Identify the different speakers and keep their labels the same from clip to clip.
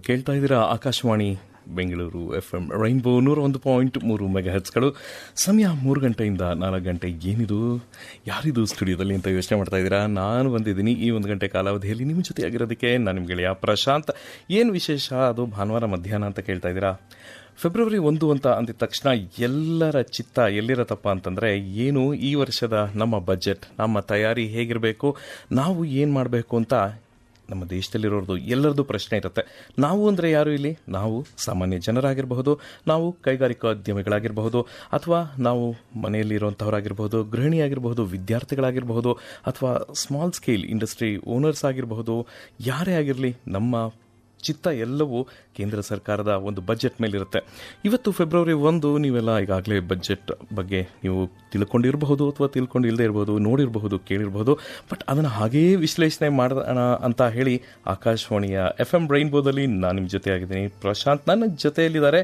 Speaker 1: ಕೇಳ್ತಾ ಇದ್ದೀರಾ Akashvani Bengaluru FM rainbow 101.3 ಮೆಗಾಹೆರ್ಟ್ಸ್ಗಳು. ಸಮಯ 3 ಗಂಟೆಯಿಂದ 4 ಗಂಟೆ. ಏನಿದು, ಯಾರಿದು ಸ್ಟುಡಿಯೋದಲ್ಲಿ ಅಂತ ಯೋಚನೆ ಮಾಡ್ತಾ ಇದ್ದೀರಾ? ನಾನು ಬಂದಿದ್ದೀನಿ ಈ 1 ಗಂಟೆ ಕಾಲಾವಧಿಯಲ್ಲಿ ನಿಮ್ಮ ಜೊತೆ ಆಗಿರೋದಕ್ಕೆ. ನಾನು ನಿಮ್ಮ ಗೆಳೆಯ ಪ್ರಶಾಂತ್. ಏನು ವಿಶೇಷ, ಅದು ಭಾನುವಾರ ಮಧ್ಯಾಹ್ನ ಅಂತ ಕೇಳ್ತಾ ಇದ್ದೀರಾ? ಫೆಬ್ರವರಿ 1 ಅಂತ ಅಂದಿದ ತಕ್ಷಣ ಎಲ್ಲರ ಚಿತ್ತ ಎಲ್ಲಿರತ್ತಪ್ಪ ಅಂತಂದರೆ, ಏನು ಈ ವರ್ಷದ ನಮ್ಮ ಬಜೆಟ್, ನಮ್ಮ ತಯಾರಿ ಹೇಗಿರಬೇಕು, ನಾವು ಏನು ಮಾಡಬೇಕು ಅಂತ ನಮ್ಮ ದೇಶದಲ್ಲಿರೋದು ಎಲ್ಲರದ್ದು ಪ್ರಶ್ನೆ ಇರುತ್ತೆ. ನಾವು ಅಂದರೆ ಯಾರು ಇಲ್ಲಿ? ನಾವು ಸಾಮಾನ್ಯ ಜನರಾಗಿರಬಹುದು, ನಾವು ಕೈಗಾರಿಕೋದ್ಯಮಿಗಳಾಗಿರಬಹುದು, ಅಥವಾ ನಾವು ಮನೆಯಲ್ಲಿರುವಂಥವರಾಗಿರಬಹುದು, ಗೃಹಿಣಿಯಾಗಿರಬಹುದು, ವಿದ್ಯಾರ್ಥಿಗಳಾಗಿರಬಹುದು, ಅಥವಾ ಸ್ಮಾಲ್ ಸ್ಕೇಲ್ ಇಂಡಸ್ಟ್ರಿ ಓನರ್ಸ್ ಆಗಿರಬಹುದು. ಯಾರೇ ಆಗಿರಲಿ, ನಮ್ಮ ಚಿತ್ತ ಎಲ್ಲವೂ ಕೇಂದ್ರ ಸರ್ಕಾರದ ಒಂದು ಬಜೆಟ್ ಮೇಲಿರುತ್ತೆ. ಇವತ್ತು ಫೆಬ್ರವರಿ 1, ನೀವೆಲ್ಲ ಈಗಾಗಲೇ ಬಜೆಟ್ ಬಗ್ಗೆ ನೀವು ತಿಳ್ಕೊಂಡಿರಬಹುದು, ಅಥವಾ ತಿಳ್ಕೊಂಡಿಲ್ಲದೆ ಇರಬಹುದು, ನೋಡಿರಬಹುದು, ಕೇಳಿರಬಹುದು. ಬಟ್ ಅದನ್ನು ಹಾಗೇ ವಿಶ್ಲೇಷಣೆ ಮಾಡೋಣ ಅಂತ ಹೇಳಿ ಆಕಾಶವಾಣಿಯ FM ರೈನ್ಬೋದಲ್ಲಿ ನಾನು ನಿಮ್ಮ ಜೊತೆ ಆಗಿದ್ದೀನಿ. ಪ್ರಶಾಂತ್ ನನ್ನ ಜೊತೆಯಲ್ಲಿದ್ದಾರೆ.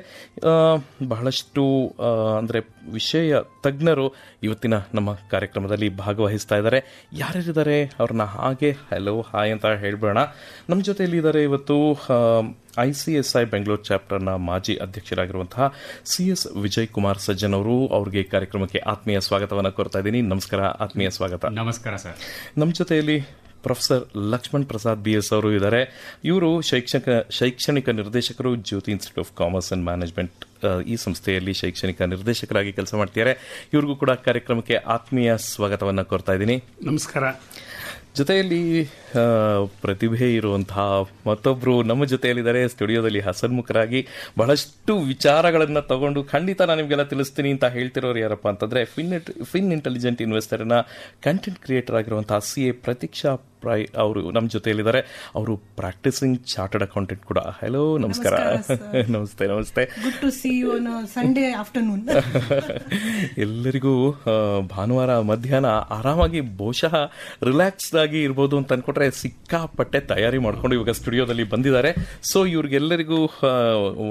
Speaker 1: ಬಹಳಷ್ಟು ಅಂದರೆ ವಿಷಯ ತಜ್ಞರು ಇವತ್ತಿನ ನಮ್ಮ ಕಾರ್ಯಕ್ರಮದಲ್ಲಿ ಭಾಗವಹಿಸ್ತಾ ಇದ್ದಾರೆ. ಯಾರ್ಯಾರಿದ್ದಾರೆ ಅವ್ರನ್ನ ಹಾಗೆ ಹಲೋ ಹಾಯ್ ಅಂತ ಹೇಳ್ಬೇಡ. ನಮ್ಮ ಜೊತೆಯಲ್ಲಿದ್ದಾರೆ ಇವತ್ತು ICSI ಬೆಂಗಳೂರು ಚಾಪ್ಟರ್ನ ಮಾಜಿ ಅಧ್ಯಕ್ಷರಾಗಿರುವಂತಹ CS ವಿಜಯ್ ಕುಮಾರ್ ಸಜ್ಜನ್ ಅವರು. ಅವ್ರಿಗೆ ಕಾರ್ಯಕ್ರಮಕ್ಕೆ ಆತ್ಮೀಯ ಸ್ವಾಗತವನ್ನು ಕೋರ್ತಾ ಇದ್ದೀನಿ. ನಮಸ್ಕಾರ, ಆತ್ಮೀಯ ಸ್ವಾಗತ.
Speaker 2: ನಮಸ್ಕಾರ ಸರ್.
Speaker 1: ನಮ್ಮ ಜೊತೆಯಲ್ಲಿ ಪ್ರೊಫೆಸರ್ ಲಕ್ಷ್ಮಣ್ ಪ್ರಸಾದ್ BS ಅವರು ಇದ್ದಾರೆ. ಇವರು ಶೈಕ್ಷಣಿಕ ನಿರ್ದೇಶಕರು, Jyothi Institute of Commerce and Management ಈ ಸಂಸ್ಥೆಯಲ್ಲಿ ಶೈಕ್ಷಣಿಕ ನಿರ್ದೇಶಕರಾಗಿ ಕೆಲಸ ಮಾಡ್ತಿದ್ದಾರೆ. ಇವ್ರಿಗೂ ಕೂಡ ಕಾರ್ಯಕ್ರಮಕ್ಕೆ ಆತ್ಮೀಯ ಸ್ವಾಗತವನ್ನು ಕೋರ್ತಾ ಇದ್ದೀನಿ.
Speaker 2: ನಮಸ್ಕಾರ.
Speaker 1: ಜೊತೆಯಲ್ಲಿ ಪ್ರತಿಭೆ ಇರುವಂತಹ ಮತ್ತೊಬ್ಬರು ನಮ್ಮ ಜೊತೆಯಲ್ಲಿದ್ದಾರೆ ಸ್ಟುಡಿಯೋದಲ್ಲಿ ಹಸನ್ಮುಖರಾಗಿ ಬಹಳಷ್ಟು ವಿಚಾರಗಳನ್ನು ತಗೊಂಡು ಖಂಡಿತ ನಾನು ನಿಮಗೆಲ್ಲ ತಿಳಿಸ್ತೀನಿ ಅಂತ ಹೇಳ್ತಿರೋರು ಯಾರಪ್ಪ ಅಂತಂದರೆ, ಫಿನ್ ಇಂಟೆಲಿಜೆಂಟ್ ಇನ್ವೆಸ್ಟರ್ನ ಕಂಟೆಂಟ್ ಕ್ರಿಯೇಟರ್ ಆಗಿರುವಂತಹ CA ಪ್ರತೀಕ್ಷಾ ಪ್ರಾಯ್ ಅವರು ನಮ್ಮ ಜೊತೆಯಲ್ಲಿದ್ದಾರೆ. ಅವರು ಪ್ರಾಕ್ಟಿಸಿಂಗ್ ಚಾರ್ಟರ್ಡ್ ಅಕೌಂಟೆಂಟ್ ಕೂಡ. ಹಲೋ, ನಮಸ್ಕಾರ. ನಮಸ್ತೆ. ನಮಸ್ತೆ.
Speaker 3: Good to see you on Sunday afternoon.
Speaker 1: ಎಲ್ಲರಿಗೂ ಭಾನುವಾರ ಮಧ್ಯಾಹ್ನ ಆರಾಮಾಗಿ ಬಹುಶಃ ರಿಲ್ಯಾಕ್ಸ್ಡ್ ಆಗಿ ಇರ್ಬೋದು ಅಂತ ಅನ್ಕೊಟ್ರೆ ಸಿಕ್ಕಾಪಟ್ಟೆ ತಯಾರಿ ಮಾಡ್ಕೊಂಡು ಇವಾಗ ಸ್ಟುಡಿಯೋದಲ್ಲಿ ಬಂದಿದ್ದಾರೆ. ಸೊ ಇವ್ರಿಗೆಲ್ಲರಿಗೂ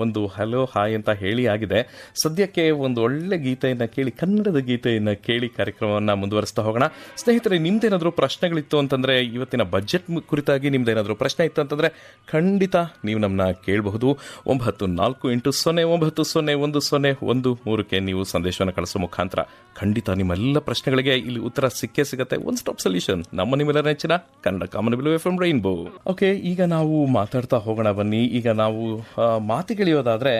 Speaker 1: ಒಂದು ಹಲೋ ಹಾಯ್ ಅಂತ ಹೇಳಿ ಆಗಿದೆ. ಸದ್ಯಕ್ಕೆ ಒಂದು ಒಳ್ಳೆ ಗೀತೆಯನ್ನು ಕೇಳಿ, ಕನ್ನಡದ ಗೀತೆಯನ್ನು ಕೇಳಿ ಕಾರ್ಯಕ್ರಮವನ್ನು ಮುಂದುವರಿಸ್ತಾ ಹೋಗೋಣ. ಸ್ನೇಹಿತರೆ, ನಿಮ್ದೇನಾದರೂ ಪ್ರಶ್ನೆಗಳಿತ್ತು ಅಂತಂದ್ರೆ, ಇವತ್ತಿನ ಬಜೆಟ್ ಕುರಿತಾಗಿ ನಿಮ್ದೇನಾದರೂ ಪ್ರಶ್ನೆ ಇತ್ತು ಅಂತಂದ್ರೆ ಖಂಡಿತ ನೀವು ನಮ್ಮನ್ನ ಕೇಳಬಹುದು. 9480901013ಕ್ಕೆ ನೀವು ಸಂದೇಶವನ್ನು ಕಳಿಸೋ ಮುಖಾಂತರ ಖಂಡಿತ ನಿಮ್ಮೆಲ್ಲ ಪ್ರಶ್ನೆಗಳಿಗೆ ಇಲ್ಲಿ ಉತ್ತರ ಸಿಕ್ಕೇ ಸಿಗುತ್ತೆ. ಒನ್ ಸ್ಟಾಪ್ ಸೊಲ್ಯೂಷನ್, ನಮ್ಮ ನಿಮ್ಮೆಲ್ಲರ ನೆಚ್ಚಿನ ಕನ್ನಡ ಕಾಮನಬಿಲ್ಲು FM ರೈನ್ಬೋ. ಓಕೆ, ಈಗ ನಾವು ಮಾತಾಡ್ತಾ ಹೋಗೋಣ ಬನ್ನಿ. ಈಗ ನಾವು ಮಾತಿಗೆಳೆಯೋದಾದ್ರೆ,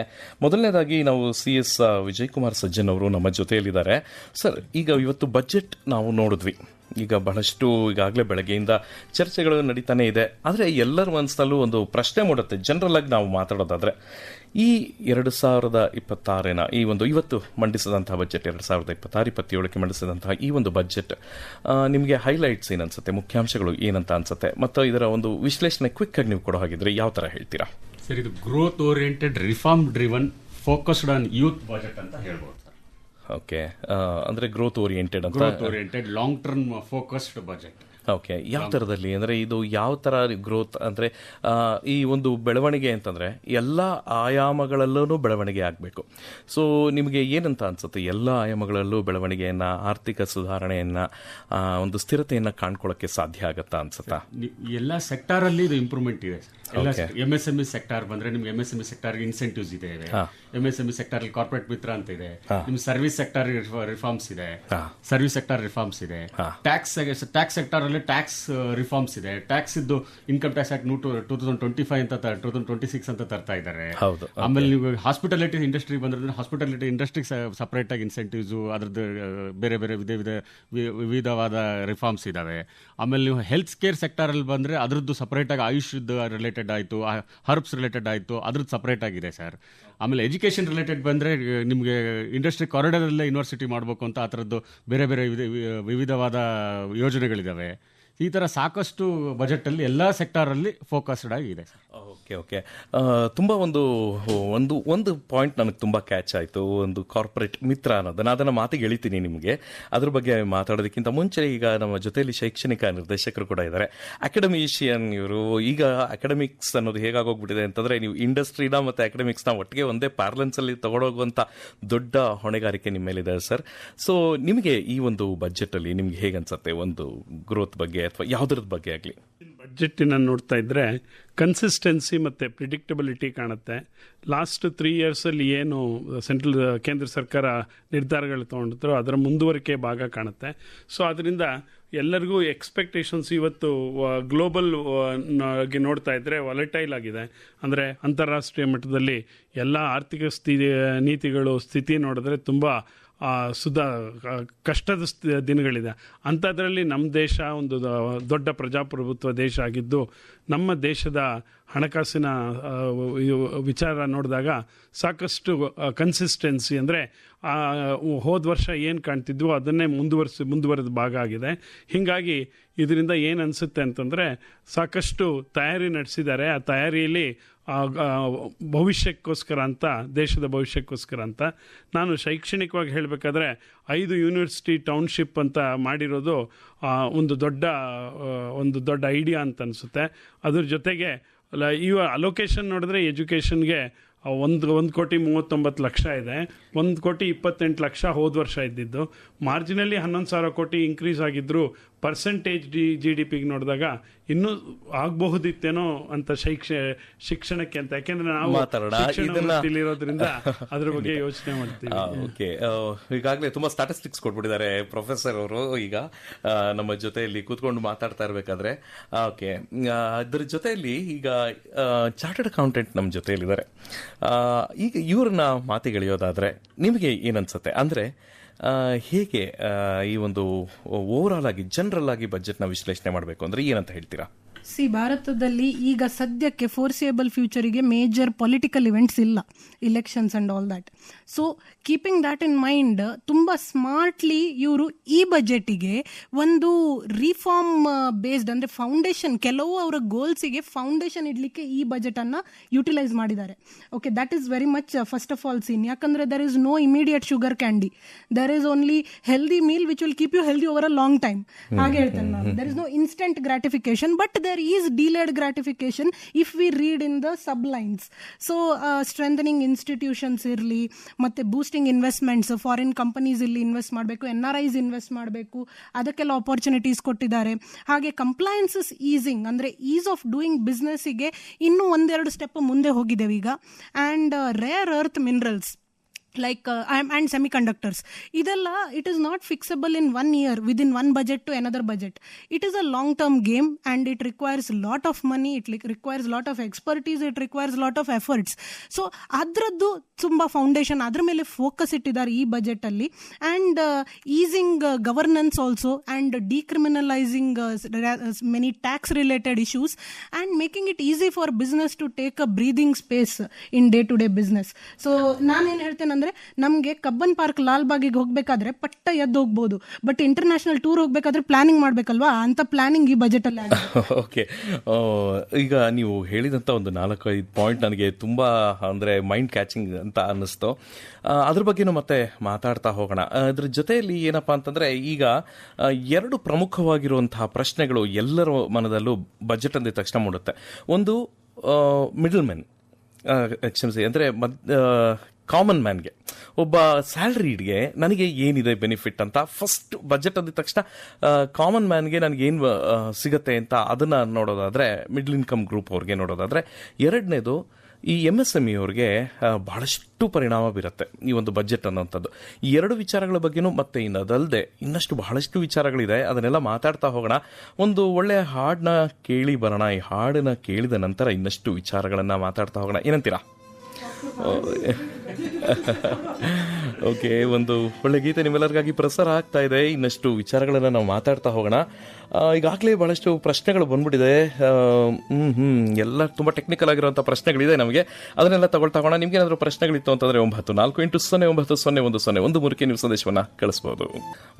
Speaker 1: ಮೊದಲನೇದಾಗಿ ನಾವು CS ವಿಜಯ್ ಕುಮಾರ್ ಸಜ್ಜನ್ ಅವರು ನಮ್ಮ ಜೊತೆಯಲ್ಲಿದ್ದಾರೆ. ಸರ್, ಈಗ ಇವತ್ತು ಬಜೆಟ್ ನಾವು ನೋಡಿದ್ವಿ. ಈಗ ಬಹಳಷ್ಟು ಈಗಾಗಲೇ ಬೆಳಗ್ಗೆಯಿಂದ ಚರ್ಚೆಗಳು ನಡೀತಾನೆ ಇದೆ. ಆದರೆ ಎಲ್ಲರ ಮನಸ್ಸಲ್ಲೂ ಒಂದು ಪ್ರಶ್ನೆ ಮೂಡುತ್ತೆ. ಜನರಲ್ ಆಗಿ ನಾವು ಮಾತಾಡೋದಾದ್ರೆ, ಈ 2026 ಈ ಒಂದು ಇವತ್ತು ಮಂಡಿಸಿದಂತಹ ಬಜೆಟ್, 2026-27ಕ್ಕೆ ಮಂಡಿಸಿದಂತಹ ಈ ಒಂದು ಬಜೆಟ್ ನಿಮಗೆ ಹೈಲೈಟ್ಸ್ ಏನನ್ಸುತ್ತೆ, ಮುಖ್ಯಾಂಶಗಳು ಏನಂತ ಅನ್ಸುತ್ತೆ, ಮತ್ತು ಇದರ ಒಂದು ವಿಶ್ಲೇಷಣೆ ಕ್ವಿಕ್ ಆಗಿ ನೀವು ಕೊಡೋ ಹಾಗಿದ್ರೆ ಯಾವ ತರ ಹೇಳ್ತೀರಾ?
Speaker 2: ಸರ್, ಇದು growth oriented, reform driven, focused on youth budget ಅಂತ ಹೇಳ್ಬೋದು.
Speaker 1: ಓಕೆ, ಅಂದ್ರೆ ಗ್ರೋತ್ ಓರಿಯೆಂಟೆಡ್ ಅಂತ,
Speaker 2: growth oriented long term focused budget.
Speaker 1: Okay, ಯಾವ ಥರದಲ್ಲಿ ಅಂದರೆ ಇದು ಯಾವ ಥರ ಗ್ರೋತ್ ಅಂದರೆ ಈ ಒಂದು ಬೆಳವಣಿಗೆ ಅಂತಂದರೆ ಎಲ್ಲ ಆಯಾಮಗಳಲ್ಲೂ ಬೆಳವಣಿಗೆ ಆಗಬೇಕು. ಸೊ ನಿಮಗೆ ಏನಂತ ಅನ್ಸುತ್ತೆ, ಎಲ್ಲ ಆಯಾಮಗಳಲ್ಲೂ ಬೆಳವಣಿಗೆಯನ್ನು, ಆರ್ಥಿಕ ಸುಧಾರಣೆಯನ್ನು, ಒಂದು ಸ್ಥಿರತೆಯನ್ನು ಕಾಣ್ಕೊಳ್ಳೋಕ್ಕೆ ಸಾಧ್ಯ ಆಗತ್ತಾ ಅನ್ಸುತ್ತಾ?
Speaker 2: ಎಲ್ಲ ಸೆಕ್ಟಾರ್ ಅಲ್ಲಿ ಇದು ಇಂಪ್ರೂವ್ಮೆಂಟ್ ಇದೆ. MSME ಸೆಕ್ಟಾರ್ ಬಂದ್ರೆ ನಿಮ್ಗೆ MSME ಸೆಕ್ಟಾರ್ ಇನ್ಸೆಂಟಿವ್ಸ್ ಇದೆ. MSME ಸೆಕ್ಟಾರ್ ಕಾರ್ಪೊರೇಟ್ ಮಿತ್ರ ಅಂತ ಇದೆ. ನಿಮ್ ಸರ್ವಿಸ್ ಸೆಕ್ಟಾರ್ ರಿಫಾರ್ಮ್ಸ್ ಇದೆ. ಸರ್ವಿಸ್ ಸೆಕ್ಟಾರ್ ರಿಫಾರ್ಮ್ಸ್ ಇದೆ. ಟ್ಯಾಕ್ಸ್ ಸೆಕ್ಟಾರ್ ಅಲ್ಲಿ ಟ್ಯಾಕ್ಸ್ ರಿಫಾರ್ಮ್ಸ್ ಇದೆ. ಟ್ಯಾಕ್ಸ್ ಇದ್ದು ಇನ್ಕಮ್ ಟ್ಯಾಕ್ಸ್ ಆಕ್ಟ್ 2025 ಅಂತ 2026 ಅಂತ ತರ್ತಾ ಇದ್ದಾರೆ. ಆಮೇಲೆ ನೀವು ಹಾಸ್ಪಿಟಾಲಿಟಿ ಇಂಡಸ್ಟ್ರಿ ಬಂದ್ರೆ ಹಾಸ್ಪಿಟಾಲಿಟಿ ಇಂಡಸ್ಟ್ರಿ ಸಪರೇಟ್ ಆಗಿ ಇನ್ಸೆಂಟಿವ್ಸ್, ಅದ್ರದ್ದು ಬೇರೆ ಬೇರೆ ವಿವಿಧವಾದ ರಿಫಾರ್ಮ್ಸ್ ಇದಾವೆ. ಆಮೇಲೆ ನೀವು ಹೆಲ್ತ್ ಕೇರ್ ಸೆಕ್ಟಾರ್ ಅಲ್ಲಿ ಬಂದ್ರೆ ಅದ್ರದ್ದು ಸಪರೇಟ್ ಆಗಿ ಆಯುಷ್ ರಿಲೇಟೆಡ್ ಆಯಿತು, ಹರ್ಬ್ಸ್ ರಿಲೇಟೆಡ್ ಆಯಿತು, ಅದ್ರದ್ದು ಸಪರೇಟ್ ಆಗಿದೆ ಸರ್. ಆಮೇಲೆ ಎಜುಕೇಷನ್ ರಿಲೇಟೆಡ್ ಬಂದರೆ ನಿಮಗೆ ಇಂಡಸ್ಟ್ರಿ ಕಾರಿಡಾರಲ್ಲೇ ಯೂನಿವರ್ಸಿಟಿ ಮಾಡಬೇಕು ಅಂತ ಆ ಥರದ್ದು ಬೇರೆ ಬೇರೆ ವಿವಿಧವಾದ ಯೋಜನೆಗಳಿದ್ದಾವೆ. ಈ ಥರ ಸಾಕಷ್ಟು ಬಜೆಟಲ್ಲಿ ಎಲ್ಲ ಸೆಕ್ಟಾರಲ್ಲಿ ಫೋಕಸ್ಡ್ ಆಗಿದೆ ಸರ್.
Speaker 1: ಓಕೆ ಓಕೆ, ತುಂಬ ಒಂದು ಪಾಯಿಂಟ್ ನನಗೆ ತುಂಬ ಕ್ಯಾಚ್ ಆಯಿತು, ಒಂದು ಕಾರ್ಪೊರೇಟ್ ಮಿತ್ರ ಅನ್ನೋದನ್ನು. ಅದನ್ನು ಮಾತಿಗೆ ಎಳಿತೀನಿ ನಿಮಗೆ. ಅದ್ರ ಬಗ್ಗೆ ಮಾತಾಡೋದಕ್ಕಿಂತ ಮುಂಚೆ ಈಗ ನಮ್ಮ ಜೊತೆಯಲ್ಲಿ ಶೈಕ್ಷಣಿಕ ನಿರ್ದೇಶಕರು ಕೂಡ ಇದ್ದಾರೆ, ಅಕಾಡೆಮಿಷಿಯನ್ ಇವರು. ಈಗ ಅಕಾಡೆಮಿಕ್ಸ್ ಅನ್ನೋದು ಹೇಗಾಗೋಗ್ಬಿಟ್ಟಿದೆ ಅಂತಂದರೆ, ನೀವು ಇಂಡಸ್ಟ್ರಿನ ಮತ್ತು ಅಕಾಡೆಮಿಕ್ಸ್ನ ಒಟ್ಟಿಗೆ ಒಂದೇ ಪ್ಯಾರಲೆನ್ಸಲ್ಲಿ ತಗೊಂಡೋಗುವಂಥ ದೊಡ್ಡ ಹೊಣೆಗಾರಿಕೆ ನಿಮ್ಮ ಮೇಲಿದೆ ಸರ್. ಸೊ ನಿಮಗೆ ಈ ಒಂದು ಬಜೆಟಲ್ಲಿ ನಿಮ್ಗೆ ಹೇಗನ್ಸುತ್ತೆ, ಒಂದು ಗ್ರೋತ್ ಬಗ್ಗೆ ಅಥವಾ ಯಾವುದ್ರದ ಬಗ್ಗೆ ಆಗಲಿ?
Speaker 4: ಬಜೆಟಿನ ನೋಡ್ತಾ ಇದ್ರೆ ಕನ್ಸಿಸ್ಟೆನ್ಸಿ ಮತ್ತು ಪ್ರಿಡಿಕ್ಟಬಿಲಿಟಿ ಕಾಣುತ್ತೆ. ಲಾಸ್ಟ್ 3 ಇಯರ್ಸಲ್ಲಿ ಏನು ಕೇಂದ್ರ ಸರ್ಕಾರ ನಿರ್ಧಾರಗಳು ತೊಗೊಂಡಿದ್ರು ಅದರ ಮುಂದುವರಿಕೆ ಭಾಗ ಕಾಣುತ್ತೆ. ಸೊ ಅದರಿಂದ ಎಲ್ಲರಿಗೂ ಎಕ್ಸ್ಪೆಕ್ಟೇಷನ್ಸ್ ಇವತ್ತು ಗ್ಲೋಬಲ್ ನೋಡ್ತಾ ಇದ್ದರೆ ವಾಲಟೈಲ್ ಆಗಿದೆ. ಅಂದರೆ ಅಂತಾರಾಷ್ಟ್ರೀಯ ಮಟ್ಟದಲ್ಲಿ ಎಲ್ಲ ಆರ್ಥಿಕ ನೀತಿಗಳು ಸ್ಥಿತಿ ನೋಡಿದ್ರೆ ತುಂಬ ಕಷ್ಟದ ದಿನಗಳಿದೆ. ಅಂಥದ್ರಲ್ಲಿ ನಮ್ಮ ದೇಶ ಒಂದು ದೊಡ್ಡ ಪ್ರಜಾಪ್ರಭುತ್ವ ದೇಶ ಆಗಿದ್ದು ನಮ್ಮ ದೇಶದ ಹಣಕಾಸಿನ ವಿಚಾರ ನೋಡಿದಾಗ ಸಾಕಷ್ಟು ಕನ್ಸಿಸ್ಟೆನ್ಸಿ, ಅಂದರೆ ಹೋದ ವರ್ಷ ಏನು ಕಾಣ್ತಿದ್ವು ಅದನ್ನೇ ಮುಂದುವರೆದ ಭಾಗ ಆಗಿದೆ. ಹೀಗಾಗಿ ಇದರಿಂದ ಏನು ಅನಿಸುತ್ತೆ ಅಂತಂದರೆ ಸಾಕಷ್ಟು ತಯಾರಿ ನಡೆಸಿದ್ದಾರೆ. ಆ ತಯಾರಿಯಲ್ಲಿ ಭವಿಷ್ಯಕ್ಕೋಸ್ಕರ ಅಂತ, ದೇಶದ ಭವಿಷ್ಯಕ್ಕೋಸ್ಕರ ಅಂತ. ನಾನು ಶೈಕ್ಷಣಿಕವಾಗಿ ಹೇಳಬೇಕಾದ್ರೆ 5 ಯೂನಿವರ್ಸಿಟಿ ಟೌನ್ಶಿಪ್ ಅಂತ ಮಾಡಿರೋದು ಒಂದು ದೊಡ್ಡ ಐಡಿಯಾ ಅಂತ ಅನಿಸುತ್ತೆ. ಅದ್ರ ಜೊತೆಗೆ ಅಲೋಕೇಶನ್ ನೋಡಿದ್ರೆ ಎಜುಕೇಷನ್ಗೆ 1,39,00,000 ಇದೆ. 1,28,00,000 ಹೋದ ವರ್ಷ ಇದ್ದಿದ್ದು. ಮಾರ್ಜಿನಲ್ಲಿ 11,000 ಕೋಟಿ ಇನ್ಕ್ರೀಸ್ ಆಗಿದ್ರು ಪರ್ಸೆಂಟೇಜ್ GDPಗೆ ನೋಡಿದಾಗ ಇನ್ನೂ ಆಗಬಹುದಿತ್ತೇನೋ ಅಂತ ಶಿಕ್ಷಣಕ್ಕೆ ಅಂತ. ಯಾಕೆಂದ್ರೆ ನಾವು ಇರೋದ್ರಿಂದ ಅದ್ರ ಬಗ್ಗೆ ಯೋಚನೆ ಮಾಡ್ತೀವಿ.
Speaker 1: ಓಕೆ, ಈಗಾಗಲೇ ತುಂಬಾ ಸ್ಟಾಟಿಸ್ಟಿಕ್ಸ್ ಕೊಟ್ಬಿಟ್ಟಿದ್ದಾರೆ ಪ್ರೊಫೆಸರ್ ಅವರು. ಈಗ ನಮ್ಮ ಜೊತೆಯಲ್ಲಿ ಕೂತ್ಕೊಂಡು ಮಾತಾಡ್ತಾ ಇರ್ಬೇಕಾದ್ರೆ ಓಕೆ, ಅದ್ರ ಜೊತೆಯಲ್ಲಿ ಈಗ ಚಾರ್ಟರ್ಡ್ ಅಕೌಂಟೆಂಟ್ ನಮ್ಮ ಜೊತೆಯಲ್ಲಿದ್ದಾರೆ. ಈಗ ಇವ್ರನ್ನ ಮಾತಿಗೆಳೆಯೋದಾದ್ರೆ ನಿಮಗೆ ಏನನ್ಸುತ್ತೆ? ಅಂದ್ರೆ ಹೇಗೆ ಈ ಒಂದು ಓವರ್ ಆಲ್ ಆಗಿ ಜನರಲ್ ಆಗಿ ಬಜೆಟ್ನ ವಿಶ್ಲೇಷಣೆ ಮಾಡಬೇಕು ಅಂದ್ರೆ ಏನಂತ ಹೇಳ್ತೀರಾ?
Speaker 3: ಭಾರತದಲ್ಲಿ ಈಗ ಸದ್ಯಕ್ಕೆ ಫೋರ್ಸಿಯಬಲ್ ಫ್ಯೂಚರಿಗೆ ಮೇಜರ್ ಪೊಲಿಟಿಕಲ್ ಇವೆಂಟ್ಸ್ ಇಲ್ಲ, elections and all that. So keeping that in mind ತುಂಬ ಸ್ಮಾರ್ಟ್ಲಿ ಇವರು ಈ ಬಜೆಟಿಗೆ ಒಂದು ರಿಫಾರ್ಮ್ ಬೇಸ್ಡ್, ಅಂದರೆ ಫೌಂಡೇಶನ್, ಕೆಲವು ಅವರ ಗೋಲ್ಸಿಗೆ ಫೌಂಡೇಶನ್ ಇಡಲಿಕ್ಕೆ ಈ ಬಜೆಟನ್ನು ಯುಟಿಲೈಸ್ ಮಾಡಿದ್ದಾರೆ. Okay, that is very much first of all seen. ಯಾಕಂದರೆ there is no immediate sugar candy, there is only healthy meal which will keep you healthy over a long time. ಹಾಗೆ ಹೇಳ್ತೇನೆ ನಾನು. There is no instant gratification, but there is delayed gratification if we read in the sublines. So strengthening institutions irli, ಮತ್ತೆ boosting investments, foreign companies ಇಲ್ಲಿ invest ಮಾಡಬೇಕು, NRIs invest ಮಾಡಬೇಕು, ಅದಕ್ಕೆಲ್ಲ opportunities ಕೊಟ್ಟಿದ್ದಾರೆ. ಹಾಗೆ ಕಂಪ್ಲೈನ್ಸಸ್ ಈಸಿಂಗ್, ಅಂದರೆ ಈಸ್ ಆಫ್ ಡೂಯಿಂಗ್ ಬಿಸ್ನೆಸ್ಸಿಗೆ ಇನ್ನೂ 1-2 ಸ್ಟೆಪ್ ಮುಂದೆ ಹೋಗಿದ್ದೇವೆ ಈಗ. And rare earth minerals like and semiconductors, idella it is not fixable in 1 year within one budget to another budget. It is a long term game and it requires lot of money, it requires lot of expertise, it requires lot of efforts. So adraddu tumba foundation adra mele focus ittidare ee budget alli. And easing governance also, and decriminalizing many tax related issues, and making it easy for business to take a breathing space in day to day business. So ನಾನು ಏನು ಹೇಳ್ತೇನೆ, ನಮ್ಗೆ Cubbon park Lal ಬಾಗಿಗೆ ಹೋಗ್ಬೇಕಾದ್ರೆ ಪಟ್ಟ ಎದ್ದು ಹೋಗ್ಬೋದು, but international tour ಹೋಗ್ಬೇಕಾದ್ರೆ planning ಮಾಡ್ಬೇಕಲ್ವಾ, ಅಂತ ಪ್ಲಾನಿಂಗ್ ಈ ಬಜೆಟ್ ಅಲ್ಲಿ ಆಗಿದೆ.
Speaker 1: ಓಕೆ, ಈಗ ನೀವು ಹೇಳಿದಂತ ಒಂದು 4-5 ಪಾಯಿಂಟ್ ನನಗೆ ತುಂಬಾ ಅಂದ್ರೆ ಮೈಂಡ್ ಕ್ಯಾಚಿಂಗ್ ಅಂತ ಅನ್ನಿಸ್ತು. ಅದ್ರ ಬಗ್ಗೆನೂ ಮತ್ತೆ ಮಾತಾಡ್ತಾ ಹೋಗೋಣ. ಅದ್ರ ಜೊತೆಯಲ್ಲಿ ಏನಪ್ಪಾ ಅಂತಂದ್ರೆ, ಈಗ 2 ಪ್ರಮುಖವಾಗಿರುವಂತಹ ಪ್ರಶ್ನೆಗಳು ಎಲ್ಲರ ಮನದಲ್ಲೂ ಬಜೆಟ್ ಅಂದ ತಕ್ಷಣ ಮೂಡುತ್ತೆ. ಒಂದು ಮಿಡಲ್ ಮೆನ್, ಕ್ಷಮಿಸಿ, ಅಂದರೆ ಕಾಮನ್ ಮ್ಯಾನ್ಗೆ, ಒಬ್ಬ ಸ್ಯಾಲ್ರಿಡ್ಗೆ ನನಗೆ ಏನಿದೆ ಬೆನಿಫಿಟ್ ಅಂತ ಫಸ್ಟ್ ಬಜೆಟ್ ಅಂದ ತಕ್ಷಣ ಕಾಮನ್ ಮ್ಯಾನ್ಗೆ ನನಗೇನು ಸಿಗತ್ತೆ ಅಂತ ಅದನ್ನು ನೋಡೋದಾದರೆ, ಮಿಡ್ಲ್ ಇನ್ಕಮ್ ಗ್ರೂಪ್ ಅವ್ರಿಗೆ ನೋಡೋದಾದರೆ. ಎರಡನೇದು ಈ MSME ಅವ್ರಿಗೆ ಬಹಳಷ್ಟು ಪರಿಣಾಮ ಬೀರುತ್ತೆ ಈ ಒಂದು ಬಜೆಟ್ ಅನ್ನೋಂಥದ್ದು. ಈ 2 ವಿಚಾರಗಳ ಬಗ್ಗೆನೂ ಮತ್ತೆ ಇನ್ನದಲ್ಲದೆ ಇನ್ನಷ್ಟು ಬಹಳಷ್ಟು ವಿಚಾರಗಳಿದೆ, ಅದನ್ನೆಲ್ಲ ಮಾತಾಡ್ತಾ ಹೋಗೋಣ. ಒಂದು ಒಳ್ಳೆಯ ಹಾಡನ್ನ ಕೇಳಿ ಬರೋಣ. ಈ ಹಾಡನ್ನ ಕೇಳಿದ ನಂತರ ಇನ್ನಷ್ಟು ವಿಚಾರಗಳನ್ನು ಮಾತಾಡ್ತಾ ಹೋಗೋಣ. ಏನಂತೀರಾ? ಓಕೆ, ಒಂದು ಒಳ್ಳೆ ಗೀತೆ ನಿಮ್ಮೆಲ್ಲರಿಗಾಗಿ ಪ್ರಸಾರ ಆಗ್ತಾ ಇದೆ. ಇನ್ನಷ್ಟು ವಿಚಾರಗಳನ್ನು ನಾವು ಮಾತಾಡ್ತಾ ಹೋಗೋಣ. ಈಗಾಗಲೇ ಬಹಳಷ್ಟು ಪ್ರಶ್ನೆಗಳು ಬಂದ್ಬಿಟ್ಟಿದೆ. ಎಲ್ಲ ತುಂಬ ಟೆಕ್ನಿಕಲ್ ಆಗಿರುವಂಥ ಪ್ರಶ್ನೆಗಳಿದೆ ನಮಗೆ, ಅದನ್ನೆಲ್ಲ ತಗೊಳ್ತಾ ಹೋಗೋಣ. ನಿಮ್ಗೆ ಏನಾದರೂ ಪ್ರಶ್ನೆಗಳಿತ್ತು ಅಂತಂದರೆ 94809001 ನೀವು ಸಂದೇಶವನ್ನು ಕಳಿಸ್ಬೋದು.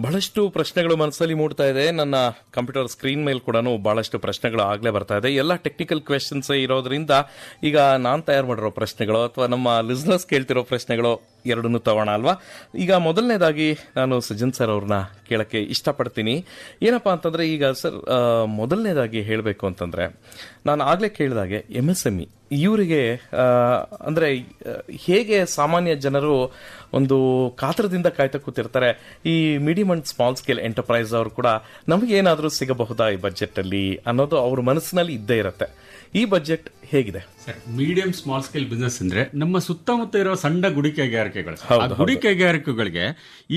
Speaker 1: ಬಹಳಷ್ಟು ಪ್ರಶ್ನೆಗಳು ಮನಸ್ಸಲ್ಲಿ ಮೂಡ್ತಾ ಇದೆ. ನನ್ನ ಕಂಪ್ಯೂಟರ್ ಸ್ಕ್ರೀನ್ ಮೇಲೆ ಕೂಡ ಬಹಳಷ್ಟು ಪ್ರಶ್ನೆಗಳು ಆಗಲೇ ಬರ್ತಾ ಇದೆ. ಎಲ್ಲ ಟೆಕ್ನಿಕಲ್ ಕ್ವೆಶನ್ಸ್ ಇರೋದ್ರಿಂದ ಈಗ ನಾನು ತಯಾರು ಮಾಡಿರೋ ಪ್ರಶ್ನೆಗಳು ಅಥವಾ ನಮ್ಮ ಲಿಸ್ನರ್ಸ್ ಕೇಳ್ತಿರೋ ಪ್ರಶ್ನೆಗಳು ಎರಡನ್ನೂ ತಗೋಣ ಅಲ್ವಾ? ಈಗ ಮೊದಲನೇದಾಗಿ ನಾನು ಸಜ್ಜನ್ ಸರ್ ಅವ್ರನ್ನ ಕೇಳಕ್ಕೆ ಇಷ್ಟಪಡ್ತೀನಿ. ಏನಪ್ಪಾ ಅಂತಂದ್ರೆ, ಈಗ ಸರ್ ಮೊದಲನೇದಾಗಿ ಹೇಳಬೇಕು ಅಂತಂದ್ರೆ, ನಾನು ಆಗಲೇ ಕೇಳಿದಾಗೆ MSME ಇವರಿಗೆ ಅಂದ್ರೆ ಹೇಗೆ ಸಾಮಾನ್ಯ ಜನರು ಒಂದು ಕಾತರದಿಂದ ಕಾಯ್ತಾ ಕೂತಿರ್ತಾರೆ, ಈ medium and small scale enterprise ಅವರು ಕೂಡ ನಮಗೇನಾದ್ರೂ ಸಿಗಬಹುದಾ ಈ ಬಜೆಟ್ ಅಲ್ಲಿ ಅನ್ನೋದು ಅವ್ರ ಮನಸ್ಸಿನಲ್ಲಿ ಇದ್ದೇ ಇರುತ್ತೆ. ಈ ಬಜೆಟ್ ಹೇಗಿದೆ
Speaker 2: sir? Medium small scale business ಅಂದ್ರೆ ನಮ್ಮ ಸುತ್ತಮುತ್ತ ಇರೋ ಸಣ್ಣ ಗುಡಿ ಕೈಗಾರಿಕೆಗಳು. ಆ ಗುಡಿ ಕೈಗಾರಿಕೆಗಳಿಗೆ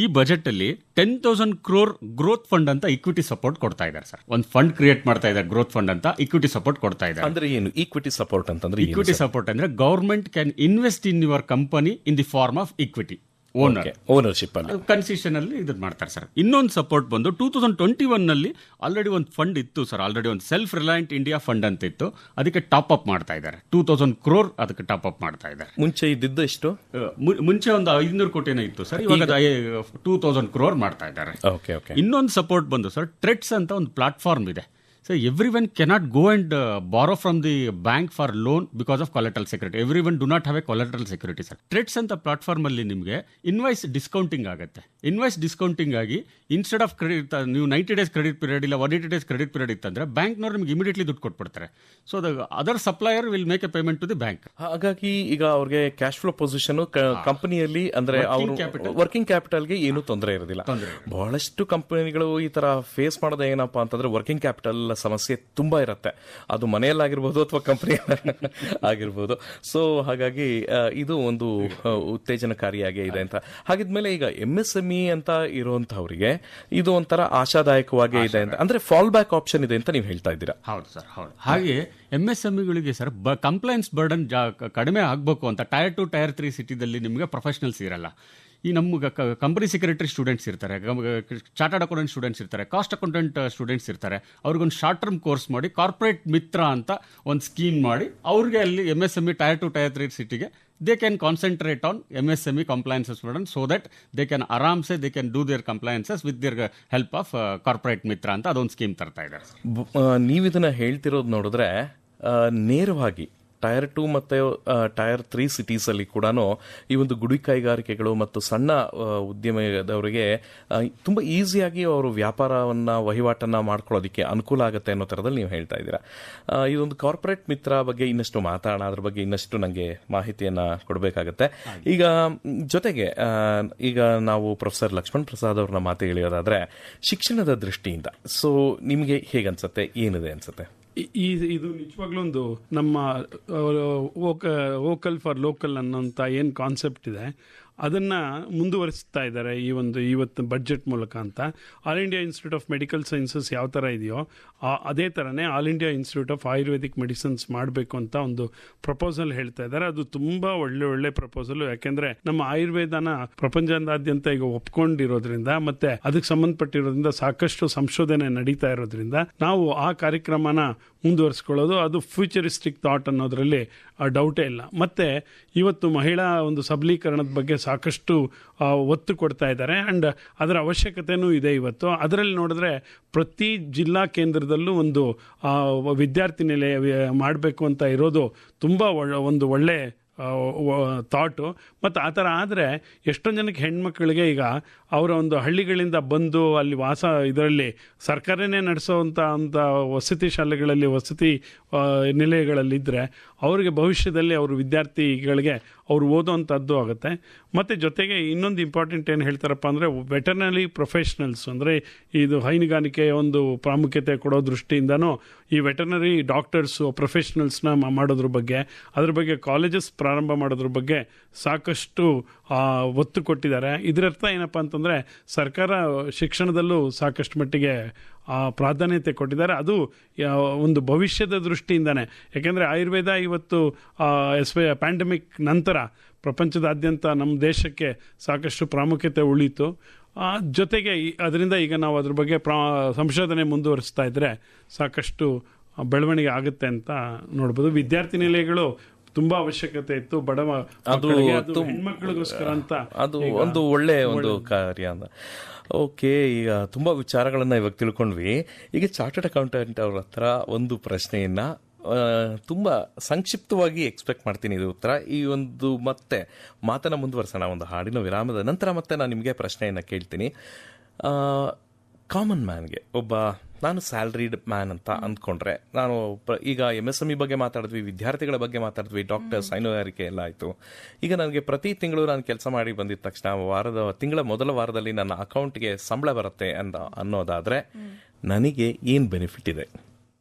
Speaker 2: ಈ ಬಜೆಟ್ ಅಲ್ಲಿ 10,000 crore ಗ್ರೋತ್ ಫಂಡ್ ಅಂತ ಇಕ್ವಿಟಿ ಸಪೋರ್ಟ್ ಕೊಡ್ತಾ ಇದ್ದಾರೆ ಸರ್. ಒಂದು ಫಂಡ್ ಕ್ರಿಯೇಟ್ ಮಾಡ್ತಾ ಇದ್ದಾರೆ, ಗ್ರೋತ್ ಫಂಡ್ ಅಂತ ಇಕ್ವಿಟಿ ಸಪೋರ್ಟ್ ಕೊಡ್ತಾ ಇದ್ದಾರೆ.
Speaker 1: ಅಂದ್ರೆ ಏನು ಈಕ್ವಿಟಿ ಸಪೋರ್ಟ್ ಅಂತಂದ್ರೆ?
Speaker 2: ಇಕ್ವಿಟಿ ಸಪೋರ್ಟ್ ಅಂದ್ರೆ government can invest in your company in the form of equity
Speaker 1: ownership ಅಲ್ಲಿ,
Speaker 2: ಕನ್ಸೆಷನ್ ಅಲ್ಲಿ ಇದನ್ನ ಮಾಡ್ತಾರೆ ಸರ್. ಇನ್ನೊಂದು ಸಪೋರ್ಟ್ ಬಂದು 2021 ನಲ್ಲಿ ಆಲ್ರೆಡಿ ಒಂದು ಫಂಡ್ ಇತ್ತು ಸರ್, ಆಲ್ರೆಡಿ ಒಂದು ಸೆಲ್ಫ್ ರಿಲಯಂಟ್ ಇಂಡಿಯಾ ಫಂಡ್ ಅಂತ ಇತ್ತು, ಅದಕ್ಕೆ ಟಾಪ್ ಅಪ್ ಮಾಡ್ತಾ ಇದ್ದಾರೆ. 2,000 crore ಅದಕ್ಕೆ ಟಾಪ್ ಅಪ್ ಮಾಡ್ತಾ ಇದ್ದಾರೆ.
Speaker 1: ಮುಂಚೆ ಇದ್ದಿದ್ದು ಎಷ್ಟು?
Speaker 2: ಮುಂಚೆ ಒಂದು 500 ಕೋಟಿನೇ ಇತ್ತು ಸರ್, ಇವಾಗ 2,000 crore ಮಾಡ್ತಾ ಇದ್ದಾರೆ. ಇನ್ನೊಂದು ಸಪೋರ್ಟ್ ಬಂದು ಸರ್ ಟ್ರೆಡ್ಸ್ ಅಂತ ಒಂದು ಪ್ಲಾಟ್ಫಾರ್ಮ್ ಇದೆ. So everyone cannot go and borrow from the bank for loan because of collateral security. Everyone do not have a collateral security, sir. Trades ಅಂತ ಪ್ಲಾಟ್ಫಾರ್ಮ್ ಅಲ್ಲಿ ನಿಮಗೆ ಇನ್ವಾಯ್ಸ್ ಡಿಸ್ಕೌಂಟಿಂಗ್ ಆಗುತ್ತೆ. Invoice discounting ಆಗಿ instead of credit ನೀವು 90 days credit period ಇಲ್ಲ 180 days credit period ಇತ್ತಂದ್ರೆ ಬ್ಯಾಂಕ್ನವ್ರು ನಿಮ್ಗೆ ಇಮಿಡಿಯೇಟ್ಲಿ ದುಡ್ಡು ಕೊಟ್ಬಿಡ್ತಾರೆ. So the other supplier will make a payment to the bank.
Speaker 1: ಹಾಗಾಗಿ ಈಗ ಅವ್ರಿಗೆ ಕ್ಯಾಶ್ ಫ್ಲೋ ಪೊಸಿಷನ್ ಕಂಪನಿಯಲ್ಲಿ ಅಂದ್ರೆ ಅವರು ವರ್ಕಿಂಗ್ ಕ್ಯಾಪಿಟಲ್ಗೆ ಏನು ತೊಂದರೆ ಇರೋದಿಲ್ಲ. ಬಹಳಷ್ಟು ಕಂಪನಿಗಳು ಈ ತರ ಫೇಸ್ ಮಾಡೋದು ಏನಪ್ಪಾ ಅಂತಂದ್ರೆ ವರ್ಕಿಂಗ್ ಕ್ಯಾಪಿಟಲ್ ಸಮಸ್ಯೆ ತುಂಬಾ ಇರುತ್ತೆ, ಅದು ಮನೆಯಲ್ಲಾಗಿರ್ಬೋದು ಅಥವಾ ಕಂಪನಿ ಆಗಿರ್ಬೋದು. ಸೊ ಹಾಗಾಗಿ ಇದು ಒಂದು ಉತ್ತೇಜನಕಾರಿಯಾಗಿ ಇದೆ ಅಂತ. ಹಾಗಿದ್ಮೇಲೆ ಈಗ MSME ಅಂತ ಇರುವಂತಹವರಿಗೆ ಇದು ಒಂಥರ ಆಶಾದಾಯಕವಾಗಿ ಇದೆ ಅಂತ, ಅಂದ್ರೆ ಫಾಲ್ ಬ್ಯಾಕ್ ಆಪ್ಷನ್ ಇದೆ ಅಂತ ನೀವು ಹೇಳ್ತಾ ಇದ್ದೀರಾ?
Speaker 2: ಹೌದು ಸರ್, ಹೌದು. ಹಾಗೆ MSMEಗಳಿಗೆ ಸರ್ ಕಂಪ್ಲೈನ್ಸ್ ಬರ್ಡನ್ ಕಡಿಮೆ ಆಗಬೇಕು ಅಂತ ಟೈರ್ 2 ಟೈರ್ 3 ಸಿಟಿದಲ್ಲಿ ನಿಮಗೆ ಪ್ರೊಫೆಷನಲ್ಸ್ ಇರಲ್ಲ. ಈ ನಮ್ಮ ಕಂಪನಿ ಸೆಕ್ರೆಟರಿ ಸ್ಟೂಡೆಂಟ್ಸ್ ಇರ್ತಾರೆ, ಚಾರ್ಟರ್ಡ್ ಅಕೌಂಟೆಂಟ್ ಸ್ಟೂಡೆಂಟ್ಸ್ ಇರ್ತಾರೆ, ಕಾಸ್ಟ್ ಅಕೌಂಟೆಂಟ್ ಸ್ಟೂಡೆಂಟ್ಸ್ ಇರ್ತಾರೆ. ಅವ್ರಿಗೊಂದು ಶಾರ್ಟ್ ಟರ್ಮ್ ಕೋರ್ಸ್ ಮಾಡಿ ಕಾರ್ಪೊರೇಟ್ ಮಿತ್ರ ಅಂತ ಒಂದು ಸ್ಕೀಮ್ ಮಾಡಿ ಅವ್ರಿಗೆ ಅಲ್ಲಿ MSME ಟೈರ್ 2 ಟೈರ್ 3 ಸಿಟಿಗೆ they can concentrate on MSME compliances burden so that they can ಆರಾಮ್ಸೆ they can do their compliances with their help of corporate ಮಿತ್ರ ಅಂತ ಅದೊಂದು ಸ್ಕೀಮ್ ತರ್ತಾ ಇದ್ದಾರೆ.
Speaker 1: ನೀವಿದನ್ನ ಹೇಳ್ತಿರೋದು ನೋಡಿದ್ರೆ ನೇರವಾಗಿ ಟೈರ್ 2 ಮತ್ತೆ ಟೈರ್ 3 ಸಿಟೀಸ್ ಅಲ್ಲಿ ಕೂಡ ಈ ಒಂದು ಗುಡಿ ಕೈಗಾರಿಕೆಗಳು ಮತ್ತು ಸಣ್ಣ ಉದ್ಯಮದವರಿಗೆ ತುಂಬಾ ಈಸಿಯಾಗಿ ಅವರು ವ್ಯಾಪಾರವನ್ನ ವಹಿವಾಟನ್ನ ಮಾಡ್ಕೊಳ್ಳೋದಕ್ಕೆ ಅನುಕೂಲ ಆಗುತ್ತೆ ಅನ್ನೋ ತರದಲ್ಲಿ ನೀವು ಹೇಳ್ತಾ ಇದ್ದೀರಾ. ಇದೊಂದು ಕಾರ್ಪೊರೇಟ್ ಮಿತ್ರ ಬಗ್ಗೆ ಇನ್ನಷ್ಟು ಮಾತಾಡೋಣ, ಅದ್ರ ಬಗ್ಗೆ ಇನ್ನಷ್ಟು ನನಗೆ ಮಾಹಿತಿಯನ್ನ ಕೊಡಬೇಕಾಗತ್ತೆ. ಈಗ ಜೊತೆಗೆ ಈಗ ನಾವು ಪ್ರೊಫೆಸರ್ ಲಕ್ಷ್ಮಣ್ ಪ್ರಸಾದ್ ಅವ್ರನ್ನ ಮಾತು ಹೇಳಿಯೋದಾದ್ರೆ ಶಿಕ್ಷಣದ ದೃಷ್ಟಿಯಿಂದ ಸೊ ನಿಮಗೆ ಹೇಗನ್ಸುತ್ತೆ, ಏನಿದೆ ಅನ್ಸುತ್ತೆ?
Speaker 4: ಇದು ನಿಜವಾಗ್ಲೂ ಒಂದು ನಮ್ಮ ವೋಕಲ್ ಫಾರ್ ಲೋಕಲ್ ಅನ್ನೋಂಥ ಏನು ಕಾನ್ಸೆಪ್ಟ್ ಇದೆ ಅದನ್ನು ಮುಂದುವರಿಸ್ತಾ ಇದ್ದಾರೆ ಇವತ್ತು ಬಡ್ಜೆಟ್ ಮೂಲಕ ಅಂತ. All India institute of medical sciences ಯಾವ ಥರ ಇದೆಯೋ ಅದೇ ಥರನೇ all India institute of Ayurvedic medicines ಮಾಡಬೇಕು ಅಂತ ಒಂದು ಪ್ರಪೋಸಲ್ ಹೇಳ್ತಾ ಇದ್ದಾರೆ. ಅದು ತುಂಬ ಒಳ್ಳೆ ಪ್ರಪೋಸಲ್. ಯಾಕೆಂದರೆ ನಮ್ಮ ಆಯುರ್ವೇದನ ಪ್ರಪಂಚದಾದ್ಯಂತ ಈಗ ಒಪ್ಕೊಂಡಿರೋದ್ರಿಂದ ಮತ್ತೆ ಅದಕ್ಕೆ ಸಂಬಂಧಪಟ್ಟಿರೋದ್ರಿಂದ ಸಾಕಷ್ಟು ಸಂಶೋಧನೆ ನಡೀತಾ ಇರೋದ್ರಿಂದ ನಾವು ಆ ಕಾರ್ಯಕ್ರಮನ ಮುಂದುವರಿಸ್ಕೊಳ್ಳೋದು ಅದು ಫ್ಯೂಚರಿಸ್ಟಿಕ್ ಥಾಟ್ ಅನ್ನೋದ್ರಲ್ಲಿ ಡೌಟೇ ಇಲ್ಲ. ಮತ್ತೆ ಇವತ್ತು ಮಹಿಳಾ ಒಂದು ಸಬಲೀಕರಣದ ಬಗ್ಗೆ ಸಾಕಷ್ಟು ಒತ್ತು ಕೊಡ್ತಾ ಇದ್ದಾರೆ ಆ್ಯಂಡ್ ಅದರ ಅವಶ್ಯಕತೆನೂ ಇದೆ ಇವತ್ತು. ಅದರಲ್ಲಿ ನೋಡಿದ್ರೆ ಪ್ರತಿ ಜಿಲ್ಲಾ ಕೇಂದ್ರದಲ್ಲೂ ಒಂದು ವಿದ್ಯಾರ್ಥಿ ನಿಲಯ ಮಾಡಬೇಕು ಅಂತ ಇರೋದು ತುಂಬ ಒಂದು ಒಳ್ಳೆ ಥಾಟು. ಮತ್ತು ಆ ಥರ ಆದರೆ ಎಷ್ಟೊಂದು ಜನಕ್ಕೆ ಹೆಣ್ಮಕ್ಳಿಗೆ ಈಗ ಅವರ ಒಂದು ಹಳ್ಳಿಗಳಿಂದ ಬಂದು ಅಲ್ಲಿ ವಾಸ ಇದರಲ್ಲಿ ಸರ್ಕಾರನೇ ನಡೆಸೋವಂಥ ವಸತಿ ಶಾಲೆಗಳಲ್ಲಿ ವಸತಿ ನಿಲಯಗಳಲ್ಲಿದ್ದರೆ ಅವರಿಗೆ ಭವಿಷ್ಯದಲ್ಲಿ ಅವರು ವಿದ್ಯಾರ್ಥಿಗಳಿಗೆ ಅವರು ಓದೋವಂಥದ್ದು ಆಗುತ್ತೆ. ಮತ್ತು ಜೊತೆಗೆ ಇನ್ನೊಂದು ಇಂಪಾರ್ಟೆಂಟ್ ಏನು ಹೇಳ್ತಾರಪ್ಪ ಅಂದರೆ ವೆಟರ್ನರಿ ಪ್ರೊಫೆಷ್ನಲ್ಸ್ ಅಂದರೆ ಇದು ಹೈನುಗಾರಿಕೆಯ ಒಂದು ಪ್ರಾಮುಖ್ಯತೆ ಕೊಡೋ ದೃಷ್ಟಿಯಿಂದನೂ ಈ ವೆಟರ್ನರಿ ಡಾಕ್ಟರ್ಸು ಪ್ರೊಫೆಷ್ನಲ್ಸ್ನ ಮಾಡೋದ್ರ ಬಗ್ಗೆ ಅದ್ರ ಬಗ್ಗೆ ಕಾಲೇಜಸ್ ಪ್ರಾರಂಭ ಮಾಡೋದ್ರ ಬಗ್ಗೆ ಸಾಕಷ್ಟು ಒತ್ತು ಕೊಟ್ಟಿದ್ದಾರೆ. ಇದರರ್ಥ ಏನಪ್ಪ ಅಂತಂದರೆ ಸರ್ಕಾರ ಶಿಕ್ಷಣದಲ್ಲೂ ಸಾಕಷ್ಟು ಮಟ್ಟಿಗೆ ಪ್ರಾಧಾನ್ಯತೆ ಕೊಟ್ಟಿದ್ದಾರೆ. ಅದು ಒಂದು ಭವಿಷ್ಯದ ದೃಷ್ಟಿಯಿಂದನೇ. ಯಾಕೆಂದರೆ ಆಯುರ್ವೇದ ಇವತ್ತು ಪ್ಯಾಂಡಮಿಕ್ ನಂತರ ಪ್ರಪಂಚದಾದ್ಯಂತ ನಮ್ಮ ದೇಶಕ್ಕೆ ಸಾಕಷ್ಟು ಪ್ರಾಮುಖ್ಯತೆ ಉಳೀತು. ಜೊತೆಗೆ ಅದರಿಂದ ಈಗ ನಾವು ಅದ್ರ ಬಗ್ಗೆ ಸಂಶೋಧನೆ ಮುಂದುವರಿಸ್ತಾ ಇದ್ದರೆ ಸಾಕಷ್ಟು ಬೆಳವಣಿಗೆ ಆಗುತ್ತೆ ಅಂತ ನೋಡ್ಬೋದು. ವಿದ್ಯಾರ್ಥಿ ನಿಲಯಗಳು ತುಂಬಾ ಅವಶ್ಯಕತೆ ಇತ್ತು ಬಡವ ಹೆಣ್ಮಕ್ಳಿಗೋಸ್ಕರ ಅಂತ.
Speaker 1: ಅದು ಒಂದು ಒಳ್ಳೆ ಒಂದು ಕಾರ್ಯ ಅಂತ. ಓಕೆ, ಈಗ ತುಂಬ ವಿಚಾರಗಳನ್ನ ಇವಾಗ ತಿಳ್ಕೊಂಡ್ವಿ. ಈಗ ಚಾರ್ಟರ್ಡ್ ಅಕೌಂಟೆಂಟ್ ಅವ್ರ ಹತ್ರ ಒಂದು ಪ್ರಶ್ನೆಯನ್ನ ತುಂಬ ಸಂಕ್ಷಿಪ್ತವಾಗಿ ಎಕ್ಸ್ಪೆಕ್ಟ್ ಮಾಡ್ತೀನಿ ಇದು ಉತ್ತರ. ಈ ಒಂದು ಮತ್ತೆ ಮಾತನ್ನ ಮುಂದುವರ್ಸೋಣ ಒಂದು ಹಾಡಿನ ವಿರಾಮದ ನಂತರ. ಮತ್ತೆ ನಾನು ನಿಮಗೆ ಪ್ರಶ್ನೆಯನ್ನು ಕೇಳ್ತೀನಿ. ಕಾಮನ್ ಮ್ಯಾನ್ಗೆ, ಒಬ್ಬ ನಾನು ಸ್ಯಾಲ್ರಿಡ್ ಮ್ಯಾನ್ ಅಂತ ಅಂದ್ಕೊಂಡ್ರೆ ನಾನು ಈಗ MSME ಬಗ್ಗೆ ಮಾತಾಡಿದ್ವಿ, ವಿದ್ಯಾರ್ಥಿಗಳ ಬಗ್ಗೆ ಮಾತಾಡಿದ್ವಿ, ಡಾಕ್ಟರ್ಸ್, ಹೈನುಗಾರಿಕೆ ಎಲ್ಲ ಆಯಿತು. ಈಗ ನನಗೆ ಪ್ರತಿ ತಿಂಗಳು ನಾನು ಕೆಲಸ ಮಾಡಿ ಬಂದಿದ ತಕ್ಷಣ ತಿಂಗಳ ಮೊದಲ ವಾರದಲ್ಲಿ ನನ್ನ ಅಕೌಂಟ್ಗೆ ಸಂಬಳ ಬರುತ್ತೆ ಅನ್ನೋದಾದರೆ ನನಗೆ ಏನು ಬೆನಿಫಿಟ್ ಇದೆ?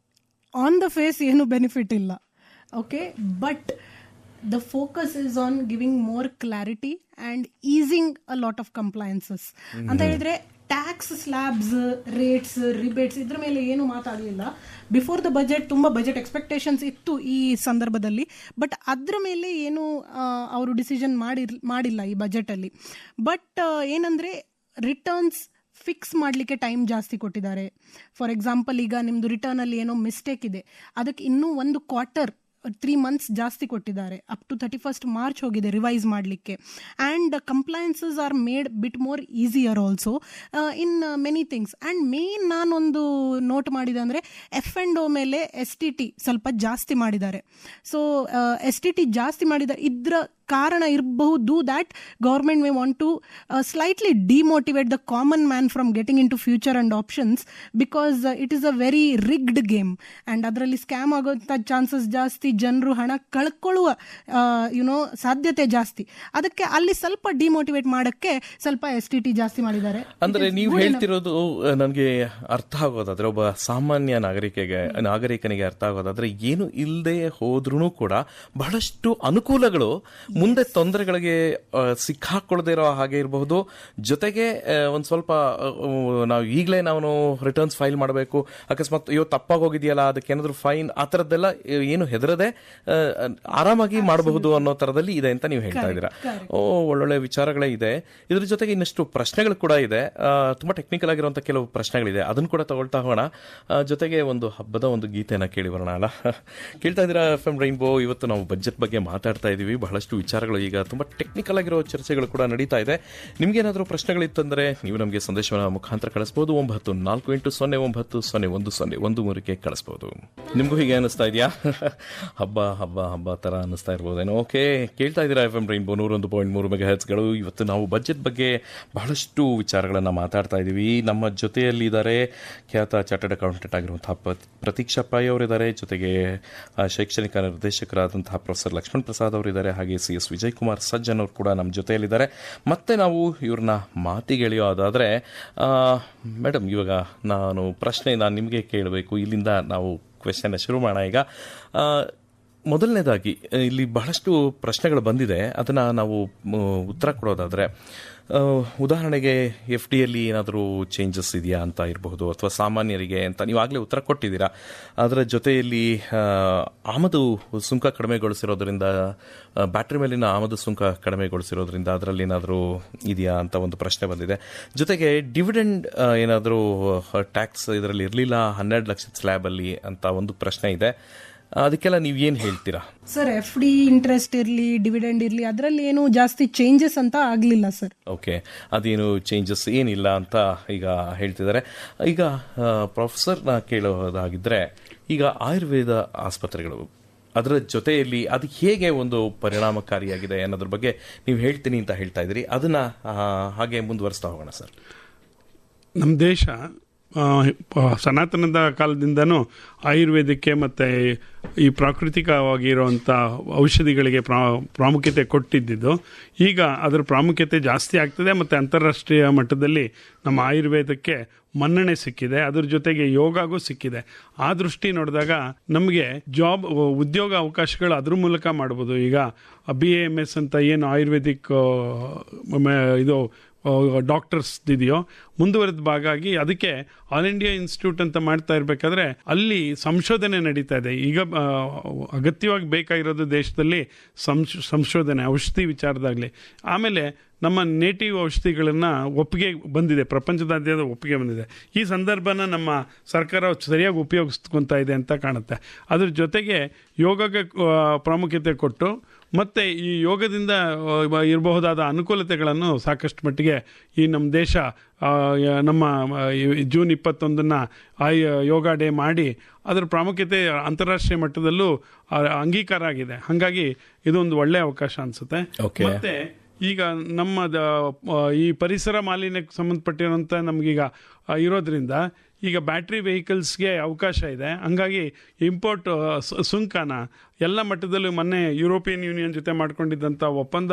Speaker 3: ಆನ್ ದ ಫೇಸ್ ಏನು ಬೆನಿಫಿಟ್ ಇಲ್ಲ. Okay, but the focus is on giving more clarity and easing a lot of compliances. ಅಂತ ಹೇಳಿದ್ರೆ ಟ್ಯಾಕ್ಸ್ ಸ್ಲ್ಯಾಬ್ಸ್, ರೇಟ್ಸ್, ರಿಬೇಟ್ಸ್ ಇದ್ರ ಮೇಲೆ ಏನು ಮಾತಾಗಲಿಲ್ಲ. ಬಿಫೋರ್ ದ ಬಜೆಟ್ ತುಂಬ ಬಜೆಟ್ ಎಕ್ಸ್ಪೆಕ್ಟೇಷನ್ಸ್ ಇತ್ತು ಈ ಸಂದರ್ಭದಲ್ಲಿ, ಬಟ್ ಅದ್ರ ಮೇಲೆ ಏನು ಅವರು ಡಿಸಿಷನ್ ಮಾಡಿಲ್ಲ ಈ ಬಜೆಟಲ್ಲಿ. ಬಟ್ ಏನಂದರೆ ರಿಟರ್ನ್ಸ್ ಫಿಕ್ಸ್ ಮಾಡಲಿಕ್ಕೆ ಟೈಮ್ ಜಾಸ್ತಿ ಕೊಟ್ಟಿದ್ದಾರೆ. ಫಾರ್ ಎಕ್ಸಾಂಪಲ್, ಈಗ ನಿಮ್ಮದು ರಿಟರ್ನಲ್ಲಿ ಏನೋ ಮಿಸ್ಟೇಕ್ ಇದೆ, ಅದಕ್ಕೆ ಇನ್ನೂ 1 ಕ್ವಾರ್ಟರ್ 3 months ಜಾಸ್ತಿ ಕೊಟ್ಟಿದ್ದಾರೆ. ಅಪ್ ಟು 31st March ಹೋಗಿದೆ ರಿವೈಸ್ ಮಾಡಲಿಕ್ಕೆ. And compliances are made bit more easier also in many things. And main ನಾನೊಂದು ನೋಟ್ ಮಾಡಿದೆ ಅಂದರೆ F&O ಮೇಲೆ STT ಸ್ವಲ್ಪ ಜಾಸ್ತಿ ಮಾಡಿದ್ದಾರೆ. ಸೊ STT ಜಾಸ್ತಿ ಮಾಡಿದ್ದಾರೆ, ಇದ್ರ ಕಾರಣ ಇರಬಹುದು that government may want to slightly demotivate the common man from getting into future and options, because it is a very rigged game. And ಅದರಲ್ಲಿ ಸ್ಕ್ಯಾಮ್ ಆಗೋಂಥ ಚಾನ್ಸಸ್ ಜಾಸ್ತಿ, ಜನರು ಹಣ ಕಳ್ಕೊಳ್ಳುವ ಸಾಧ್ಯತೆ ಜಾಸ್ತಿ. ಅದಕ್ಕೆ ಅಲ್ಲಿ ಸ್ವಲ್ಪ ಡಿಮೋಟಿವೇಟ್ ಮಾಡೋಕ್ಕೆ ಸ್ವಲ್ಪ STT ಜಾಸ್ತಿ ಮಾಡಿದ್ದಾರೆ.
Speaker 1: ಅಂದರೆ ನೀವು ಹೇಳ್ತಿರೋದು ನನಗೆ ಅರ್ಥ ಆಗೋದಾದ್ರೆ, ಒಬ್ಬ ಸಾಮಾನ್ಯ ನಾಗರಿಕನಿಗೆ ಅರ್ಥ ಆಗೋದಾದ್ರೆ, ಏನು ಇಲ್ಲದೆ ಹೋದ್ರೂ ಕೂಡ ಬಹಳಷ್ಟು ಅನುಕೂಲಗಳು ಮುಂದೆ ತೊಂದರೆಗಳಿಗೆ ಸಿಕ್ಕಾಕೊಳ್ಳದೆ ಇರೋ ಹಾಗೆ ಇರಬಹುದು. ಜೊತೆಗೆ ಒಂದು ಸ್ವಲ್ಪ ನಾವು ಈಗಲೇ ನಾವು ರಿಟರ್ನ್ಸ್ ಫೈಲ್ ಮಾಡಬೇಕು, ಅಕಸ್ಮಾತ್ ತಪ್ಪಾಗಿ ಹೋಗಿದೆಯಲ್ಲ ಅದಕ್ಕೆ ಏನಾದರೂ ಫೈನ್, ಆ ಥರದ್ದೆಲ್ಲ ಏನು ಹೆದರದೆ ಆರಾಮಾಗಿ ಮಾಡಬಹುದು ಅನ್ನೋ ಥರದಲ್ಲಿ ಇದೆ ಅಂತ ನೀವು ಹೇಳ್ತಾ ಇದ್ದೀರಾ. ಒಳ್ಳೊಳ್ಳೆ ವಿಚಾರಗಳೇ ಇದೆ. ಇದ್ರ ಜೊತೆಗೆ ಇನ್ನಷ್ಟು ಪ್ರಶ್ನೆಗಳು ಕೂಡ ಇದೆ, ತುಂಬ ಟೆಕ್ನಿಕಲ್ ಆಗಿರುವಂಥ ಕೆಲವು ಪ್ರಶ್ನೆಗಳಿದೆ, ಅದನ್ನು ಕೂಡ ತಗೊಳ್ತಾ ಹೋಗೋಣ. ಜೊತೆಗೆ ಒಂದು ಹಬ್ಬದ ಒಂದು ಗೀತೆಯನ್ನು ಕೇಳಿ ಬರೋಣ ಅಲ್ಲ. ಕೇಳ್ತಾ ಇದ್ದೀರಾ FM ರೈನ್ಬೋ. ಇವತ್ತು ನಾವು ಬಜೆಟ್ ಬಗ್ಗೆ ಮಾತಾಡ್ತಾ ಇದ್ದೀವಿ. ಬಹಳಷ್ಟು ವಿಚಾರಗಳು, ಈಗ ತುಂಬ ಟೆಕ್ನಿಕಲ್ ಆಗಿರೋ ಚರ್ಚೆಗಳು ಕೂಡ ನಡೀತಾ ಇದೆ. ನಿಮ್ಗೇನಾದರೂ ಪ್ರಶ್ನೆಗಳಿತ್ತಂದರೆ ನೀವು ನಮಗೆ ಸಂದೇಶವನ್ನು ಮುಖಾಂತರ ಕಳಿಸ್ಬೋದು. 9488090101 ಕಳಿಸ್ಬೋದು. ನಿಮಗೂ ಹೀಗೆ ಅನಿಸ್ತಾ ಇದೆಯಾ? ಹಬ್ಬ ಥರ ಅನ್ನಿಸ್ತಾ ಇರ್ಬೋದೇನೋ. ಓಕೆ, ಕೇಳ್ತಾ ಇದ್ದೀರಾ FM ರೈನ್ಬೋ 101.3 ಮೆಗಾಹೆರ್ಟ್ಸ್ಗಳು. ಇವತ್ತು ನಾವು ಬಜೆಟ್ ಬಗ್ಗೆ ಬಹಳಷ್ಟು ವಿಚಾರಗಳನ್ನು ಮಾತಾಡ್ತಾ ಇದ್ದೀವಿ. ನಮ್ಮ ಜೊತೆಯಲ್ಲಿದ್ದಾರೆ ಖ್ಯಾತ ಚಾರ್ಟರ್ಡ್ ಅಕೌಂಟೆಂಟ್ ಆಗಿರುವಂತಹ ಪ್ರತೀಕ್ಷಾ ಪೈ ಅವರಿದ್ದಾರೆ, ಜೊತೆಗೆ ಶೈಕ್ಷಣಿಕ ನಿರ್ದೇಶಕರಾದಂತಹ ಪ್ರೊಫೆಸರ್ ಲಕ್ಷ್ಮಣ್ ಪ್ರಸಾದ್ ಅವರಿದ್ದಾರೆ, ಹಾಗೆ CS ವಿಜಯ್ ಕುಮಾರ್ ಸಜ್ಜನ್ ಅವರು ಕೂಡ ನಮ್ಮ ಜೊತೆಯಲ್ಲಿದ್ದಾರೆ. ಮತ್ತೆ ನಾವು ಇವ್ರನ್ನ ಮಾತಿಗೆಳೆಯೋದಾದರೆ, ಮೇಡಮ್, ಇವಾಗ ನಾನು ನಿಮಗೆ ಕೇಳಬೇಕು. ಇಲ್ಲಿಂದ ನಾವು ಕ್ವೆಶ್ಚನ್ನ ಶುರು ಮಾಡೋಣ. ಈಗ ಮೊದಲನೇದಾಗಿ ಇಲ್ಲಿ ಬಹಳಷ್ಟು ಪ್ರಶ್ನೆಗಳು ಬಂದಿದೆ, ಅದನ್ನು ನಾವು ಉತ್ತರ ಕೊಡೋದಾದರೆ, ಉದಾಹರಣೆಗೆ FDಯಲ್ಲಿ ಏನಾದರೂ ಚೇಂಜಸ್ ಇದೆಯಾ ಅಂತ ಇರಬಹುದು, ಅಥವಾ ಸಾಮಾನ್ಯರಿಗೆ ಅಂತ ನೀವಾಗಲೇ ಉತ್ತರ ಕೊಟ್ಟಿದ್ದೀರಾ. ಅದರ ಜೊತೆಯಲ್ಲಿ ಆಮದು ಸುಂಕ ಕಡಿಮೆಗೊಳಿಸಿರೋದ್ರಿಂದ, ಬ್ಯಾಟ್ರಿ ಮೇಲಿನ ಆಮದು ಸುಂಕ ಕಡಿಮೆಗೊಳಿಸಿರೋದ್ರಿಂದ ಅದರಲ್ಲಿ ಏನಾದರೂ ಇದೆಯಾ ಅಂತ ಒಂದು ಪ್ರಶ್ನೆ ಬಂದಿದೆ. ಜೊತೆಗೆ ಡಿವಿಡೆಂಡ್ ಏನಾದರೂ ಟ್ಯಾಕ್ಸ್ ಇದರಲ್ಲಿ ಇರಲಿಲ್ಲ 12 ಲಕ್ಷದ ಸ್ಲ್ಯಾಬಲ್ಲಿ ಅಂತ ಒಂದು ಪ್ರಶ್ನೆ ಇದೆ. ಅದಕ್ಕೆಲ್ಲ ನೀವು ಏನು ಹೇಳ್ತೀರಾ
Speaker 3: ಸರ್? FD ಇಂಟ್ರೆಸ್ಟ್ ಇರಲಿ, ಡಿವಿಡೆಂಡ್ ಇರಲಿ, ಅದರಲ್ಲಿ ಏನು ಜಾಸ್ತಿ ಚೇಂಜಸ್ ಅಂತ ಆಗಲಿಲ್ಲ ಸರ್.
Speaker 1: ಓಕೆ, ಅದೇನು ಚೇಂಜಸ್ ಏನಿಲ್ಲ ಅಂತ ಈಗ ಹೇಳ್ತಿದ್ದಾರೆ. ಈಗ ಪ್ರೊಫೆಸರ್ನ ಕೇಳೋದಾಗಿದ್ದರೆ, ಈಗ ಆಯುರ್ವೇದ ಆಸ್ಪತ್ರೆಗಳು ಅದರ ಜೊತೆಯಲ್ಲಿ ಅದು ಹೇಗೆ ಒಂದು ಪರಿಣಾಮಕಾರಿಯಾಗಿದೆ ಅನ್ನೋದ್ರ ಬಗ್ಗೆ ನೀವು ಹೇಳ್ತೀನಿ ಅಂತ ಹೇಳ್ತಾ ಇದ್ದೀರಿ. ಅದನ್ನು ಹಾಗೆ ಮುಂದುವರಿಸ್ತಾ ಹೋಗೋಣ ಸರ್.
Speaker 4: ನಮ್ಮ ದೇಶ ಸನಾತನದ ಕಾಲದಿಂದನೂ ಆಯುರ್ವೇದಕ್ಕೆ ಮತ್ತು ಈ ಪ್ರಾಕೃತಿಕವಾಗಿರುವಂಥ ಔಷಧಿಗಳಿಗೆ ಪ್ರಾಮುಖ್ಯತೆ ಕೊಟ್ಟಿದ್ದು. ಈಗ ಅದರ ಪ್ರಾಮುಖ್ಯತೆ ಜಾಸ್ತಿ ಆಗ್ತದೆ ಮತ್ತು ಅಂತಾರಾಷ್ಟ್ರೀಯ ಮಟ್ಟದಲ್ಲಿ ನಮ್ಮ ಆಯುರ್ವೇದಕ್ಕೆ ಮನ್ನಣೆ ಸಿಕ್ಕಿದೆ. ಅದ್ರ ಜೊತೆಗೆ ಯೋಗಾಗೂ ಸಿಕ್ಕಿದೆ. ಆ ದೃಷ್ಟಿ ನೋಡಿದಾಗ ನಮಗೆ ಉದ್ಯೋಗ ಅವಕಾಶಗಳು ಅದ್ರ ಮೂಲಕ ಮಾಡ್ಬೋದು. ಈಗ BAMS ಅಂತ ಏನು ಆಯುರ್ವೇದಿಕ್ ಇದು ಡಾಕ್ಟರ್ಸ್ ಇದೆಯೋ ಮುಂದುವರೆದ ಭಾಗಾಗಿ ಅದಕ್ಕೆ ಆಲ್ ಇಂಡಿಯಾ ಇನ್ಸ್ಟಿಟ್ಯೂಟ್ ಅಂತ ಮಾಡ್ತಾ ಇರಬೇಕಾದ್ರೆ ಅಲ್ಲಿ ಸಂಶೋಧನೆ ನಡೀತಾ ಇದೆ. ಈಗ ಅಗತ್ಯವಾಗಿ ಬೇಕಾಗಿರೋದು ದೇಶದಲ್ಲಿ ಸಂಶೋಧನೆ, ಔಷಧಿ ವಿಚಾರದಾಗಲಿ. ಆಮೇಲೆ ನಮ್ಮ ನೇಟಿವ್ ಔಷಧಿಗಳನ್ನು ಒಪ್ಪಿಗೆ ಬಂದಿದೆ, ಪ್ರಪಂಚದಾದ್ಯಂತ ಒಪ್ಪಿಗೆ ಬಂದಿದೆ. ಈ ಸಂದರ್ಭನ ನಮ್ಮ ಸರ್ಕಾರ ಸರಿಯಾಗಿ ಉಪಯೋಗಿಸ್ಕೊತಾ ಇದೆ ಅಂತ ಕಾಣುತ್ತೆ. ಅದ್ರ ಜೊತೆಗೆ ಯೋಗಕ್ಕೆ ಪ್ರಾಮುಖ್ಯತೆ ಕೊಟ್ಟು ಮತ್ತು ಈ ಯೋಗದಿಂದ ಇರಬಹುದಾದ ಅನುಕೂಲತೆಗಳನ್ನು ಸಾಕಷ್ಟು ಮಟ್ಟಿಗೆ ಈ ನಮ್ಮ ದೇಶ ನಮ್ಮ ಜೂನ್ 21 ಯೋಗ ಡೇ ಮಾಡಿ ಅದರ ಪ್ರಾಮುಖ್ಯತೆ ಅಂತಾರಾಷ್ಟ್ರೀಯ ಮಟ್ಟದಲ್ಲೂ ಅಂಗೀಕಾರ ಆಗಿದೆ. ಹಾಗಾಗಿ ಇದೊಂದು ಒಳ್ಳೆಯ ಅವಕಾಶ ಅನಿಸುತ್ತೆ. ಮತ್ತು ಈಗ ನಮ್ಮ ಈ ಪರಿಸರ ಮಾಲಿನ್ಯಕ್ಕೆ ಸಂಬಂಧಪಟ್ಟಿರುವಂಥ ನಮಗೀಗ ಇರೋದ್ರಿಂದ ಈಗ ಬ್ಯಾಟ್ರಿ ವೆಹಿಕಲ್ಸ್ಗೆ ಅವಕಾಶ ಇದೆ. ಹಂಗಾಗಿ ಇಂಪೋರ್ಟ್ ಸುಂಕನ ಎಲ್ಲ ಮಟ್ಟದಲ್ಲೂ ಮೊನ್ನೆ ಯುರೋಪಿಯನ್ ಯೂನಿಯನ್ ಜೊತೆ ಮಾಡ್ಕೊಂಡಿದ್ದಂಥ ಒಪ್ಪಂದ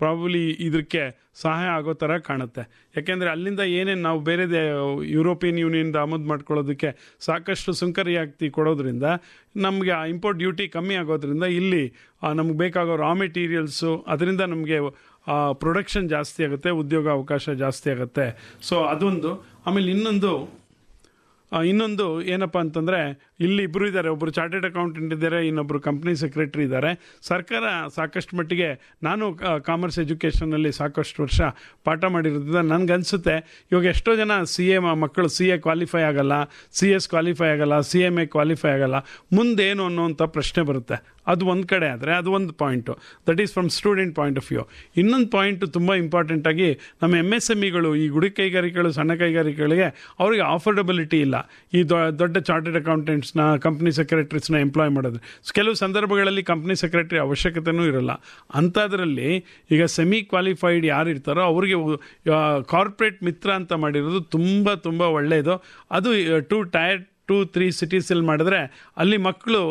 Speaker 4: ಪ್ರಾಬಬ್ಲಿ ಇದಕ್ಕೆ ಸಹಾಯ ಆಗೋ ಥರ ಕಾಣುತ್ತೆ. ಯಾಕೆಂದರೆ ಅಲ್ಲಿಂದ ಏನೇನು ನಾವು ಬೇರೆ ಯುರೋಪಿಯನ್ ಯೂನಿಯನ್ದ ಆಮದು ಮಾಡ್ಕೊಳ್ಳೋದಕ್ಕೆ ಸಾಕಷ್ಟು ಸುಂಕ ರಿಯಾಯಿತಿ ಕೊಡೋದ್ರಿಂದ ನಮಗೆ ಆ ಇಂಪೋರ್ಟ್ ಡ್ಯೂಟಿ ಕಮ್ಮಿ ಆಗೋದ್ರಿಂದ ಇಲ್ಲಿ ನಮ್ಗೆ ಬೇಕಾಗೋ ರಾ ಮೆಟೀರಿಯಲ್ಸು ಅದರಿಂದ ನಮಗೆ ಪ್ರೊಡಕ್ಷನ್ ಜಾಸ್ತಿ ಆಗುತ್ತೆ, ಉದ್ಯೋಗ ಅವಕಾಶ ಜಾಸ್ತಿ ಆಗುತ್ತೆ. ಸೊ ಅದೊಂದು. ಆಮೇಲೆ ಇನ್ನೊಂದು ಏನಪ್ಪ ಅಂತಂದರೆ ಇಲ್ಲಿ ಇಬ್ಬರು ಇದ್ದಾರೆ, ಒಬ್ಬರು ಚಾರ್ಟೆಡ್ ಅಕೌಂಟೆಂಟ್ ಇದ್ದಾರೆ, ಇನ್ನೊಬ್ಬರು ಕಂಪ್ನಿ ಸೆಕ್ರೆಟರಿ ಇದ್ದಾರೆ. ಸರ್ಕಾರ ಸಾಕಷ್ಟು ಮಟ್ಟಿಗೆ, ನಾನು ಕಾಮರ್ಸ್ ಎಜುಕೇಷನಲ್ಲಿ ಸಾಕಷ್ಟು ವರ್ಷ ಪಾಠ ಮಾಡಿರೋದ್ರಿಂದ ನನಗನ್ಸುತ್ತೆ ಇವಾಗ ಎಷ್ಟೋ ಜನ ಮಕ್ಕಳು CA ಕ್ವಾಲಿಫೈ ಆಗಲ್ಲ, CS ಕ್ವಾಲಿಫೈ ಆಗಲ್ಲ, CMA ಕ್ವಾಲಿಫೈ ಆಗಲ್ಲ, ಮುಂದೇನು ಅನ್ನೋವಂಥ ಪ್ರಶ್ನೆ ಬರುತ್ತೆ. ಅದು ಒಂದು ಕಡೆ ಆದರೆ ಅದು ಒಂದು point, that is from student point of view. ಇನ್ನೊಂದು ಪಾಯಿಂಟು ತುಂಬ ಇಂಪಾರ್ಟೆಂಟಾಗಿ ನಮ್ಮ MSMEಗಳು, ಈ ಗುಡಿ ಕೈಗಾರಿಕೆಗಳು, ಸಣ್ಣ ಕೈಗಾರಿಕೆಗಳಿಗೆ ಅವರಿಗೆ ಆಫರ್ಡಬಿಲಿಟಿ ಇಲ್ಲ ಈ ದೊಡ್ಡ ಚಾರ್ಟೆಡ್ ಅಕೌಂಟೆಂಟ್ಸ್ನ, ಕಂಪ್ನಿ ಸೆಕ್ರೆಟರೀಸ್ನ ಎಂಪ್ಲಾಯ್ ಮಾಡೋದು. ಕೆಲವು ಸಂದರ್ಭಗಳಲ್ಲಿ ಕಂಪ್ನಿ ಸೆಕ್ರೆಟರಿ ಅವಶ್ಯಕತೆಯೂ ಇರಲ್ಲ. ಅಂಥದ್ರಲ್ಲಿ ಈಗ ಸೆಮಿ ಕ್ವಾಲಿಫೈಡ್ ಯಾರು ಇರ್ತಾರೋ ಅವ್ರಿಗೆ ಕಾರ್ಪೊರೇಟ್ ಮಿತ್ರ ಅಂತ ಮಾಡಿರೋದು ತುಂಬ ತುಂಬ ಒಳ್ಳೆಯದು. ಅದು Tier 2, 3 ಸಿಟೀಸಲ್ಲಿ ಮಾಡಿದ್ರೆ ಅಲ್ಲಿ ಮಕ್ಕಳು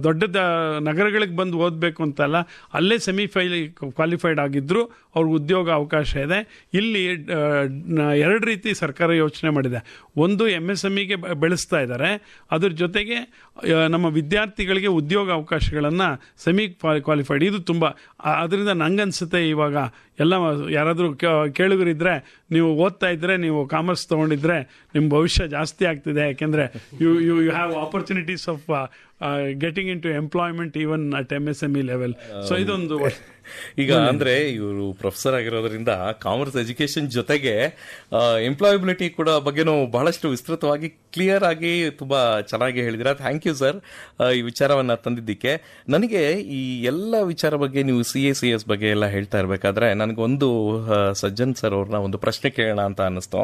Speaker 4: ದೊಡ್ಡ ನಗರಗಳಿಗೆ ಬಂದು ಓದಬೇಕು ಅಂತಲ್ಲ, ಅಲ್ಲೇ ಕ್ವಾಲಿಫೈಡ್ ಆಗಿದ್ದರೂ ಅವ್ರಿಗೆ ಉದ್ಯೋಗ ಅವಕಾಶ ಇದೆ. ಇಲ್ಲಿ 2 ರೀತಿ ಸರ್ಕಾರ ಯೋಚನೆ ಮಾಡಿದೆ. ಒಂದು MSMEಗೆ ಬೆಳೆಸ್ತಾ ಇದ್ದಾರೆ, ಅದ್ರ ಜೊತೆಗೆ ನಮ್ಮ ವಿದ್ಯಾರ್ಥಿಗಳಿಗೆ ಉದ್ಯೋಗ ಅವಕಾಶಗಳನ್ನು ಕ್ವಾಲಿಫೈಡ್, ಇದು ತುಂಬ. ಅದರಿಂದ ನಂಗನ್ಸುತ್ತೆ ಇವಾಗ ಎಲ್ಲ ಯಾರಾದರೂ ಕೇಳುಗರಿದ್ದರೆ, ನೀವು ಓದ್ತಾ ಇದ್ದರೆ, ನೀವು ಕಾಮರ್ಸ್ ತೊಗೊಂಡಿದ್ರೆ ನಿಮ್ಮ ಭವಿಷ್ಯ ಜಾಸ್ತಿ ಆಗ್ತಿದೆ. ಯಾಕೆಂದರೆ you have opportunities of getting into employment even at MSME level. So ಇದೊಂದು.
Speaker 1: ಈಗ ಅಂದ್ರೆ ಇವರು ಪ್ರೊಫೆಸರ್ ಆಗಿರೋದ್ರಿಂದ ಕಾಮರ್ಸ್ ಎಜುಕೇಶನ್ ಜೊತೆಗೆ ಎಂಪ್ಲಾಯಬಿಲಿಟಿ ಕೂಡ ಬಗ್ಗೆನೂ ಬಹಳಷ್ಟು ವಿಸ್ತೃತವಾಗಿ ಕ್ಲಿಯರ್ ಆಗಿ ತುಂಬಾ ಚೆನ್ನಾಗಿ ಹೇಳಿದಿರ. ಥ್ಯಾಂಕ್ ಯು ಸರ್ ಈ ವಿಚಾರವನ್ನ ತಂದಿದ್ದಕ್ಕೆ. ನನಗೆ ಈ ಎಲ್ಲ ವಿಚಾರ ಬಗ್ಗೆ ನೀವು CA/CS ಬಗ್ಗೆ ಎಲ್ಲ ಹೇಳ್ತಾ ಇರಬೇಕಾದ್ರೆ ನನಗೊಂದು ಸಜ್ಜನ್ ಸರ್ ಅವ್ರನ್ನ ಒಂದು ಪ್ರಶ್ನೆ ಕೇಳೋಣ ಅಂತ ಅನ್ನಿಸ್ತು.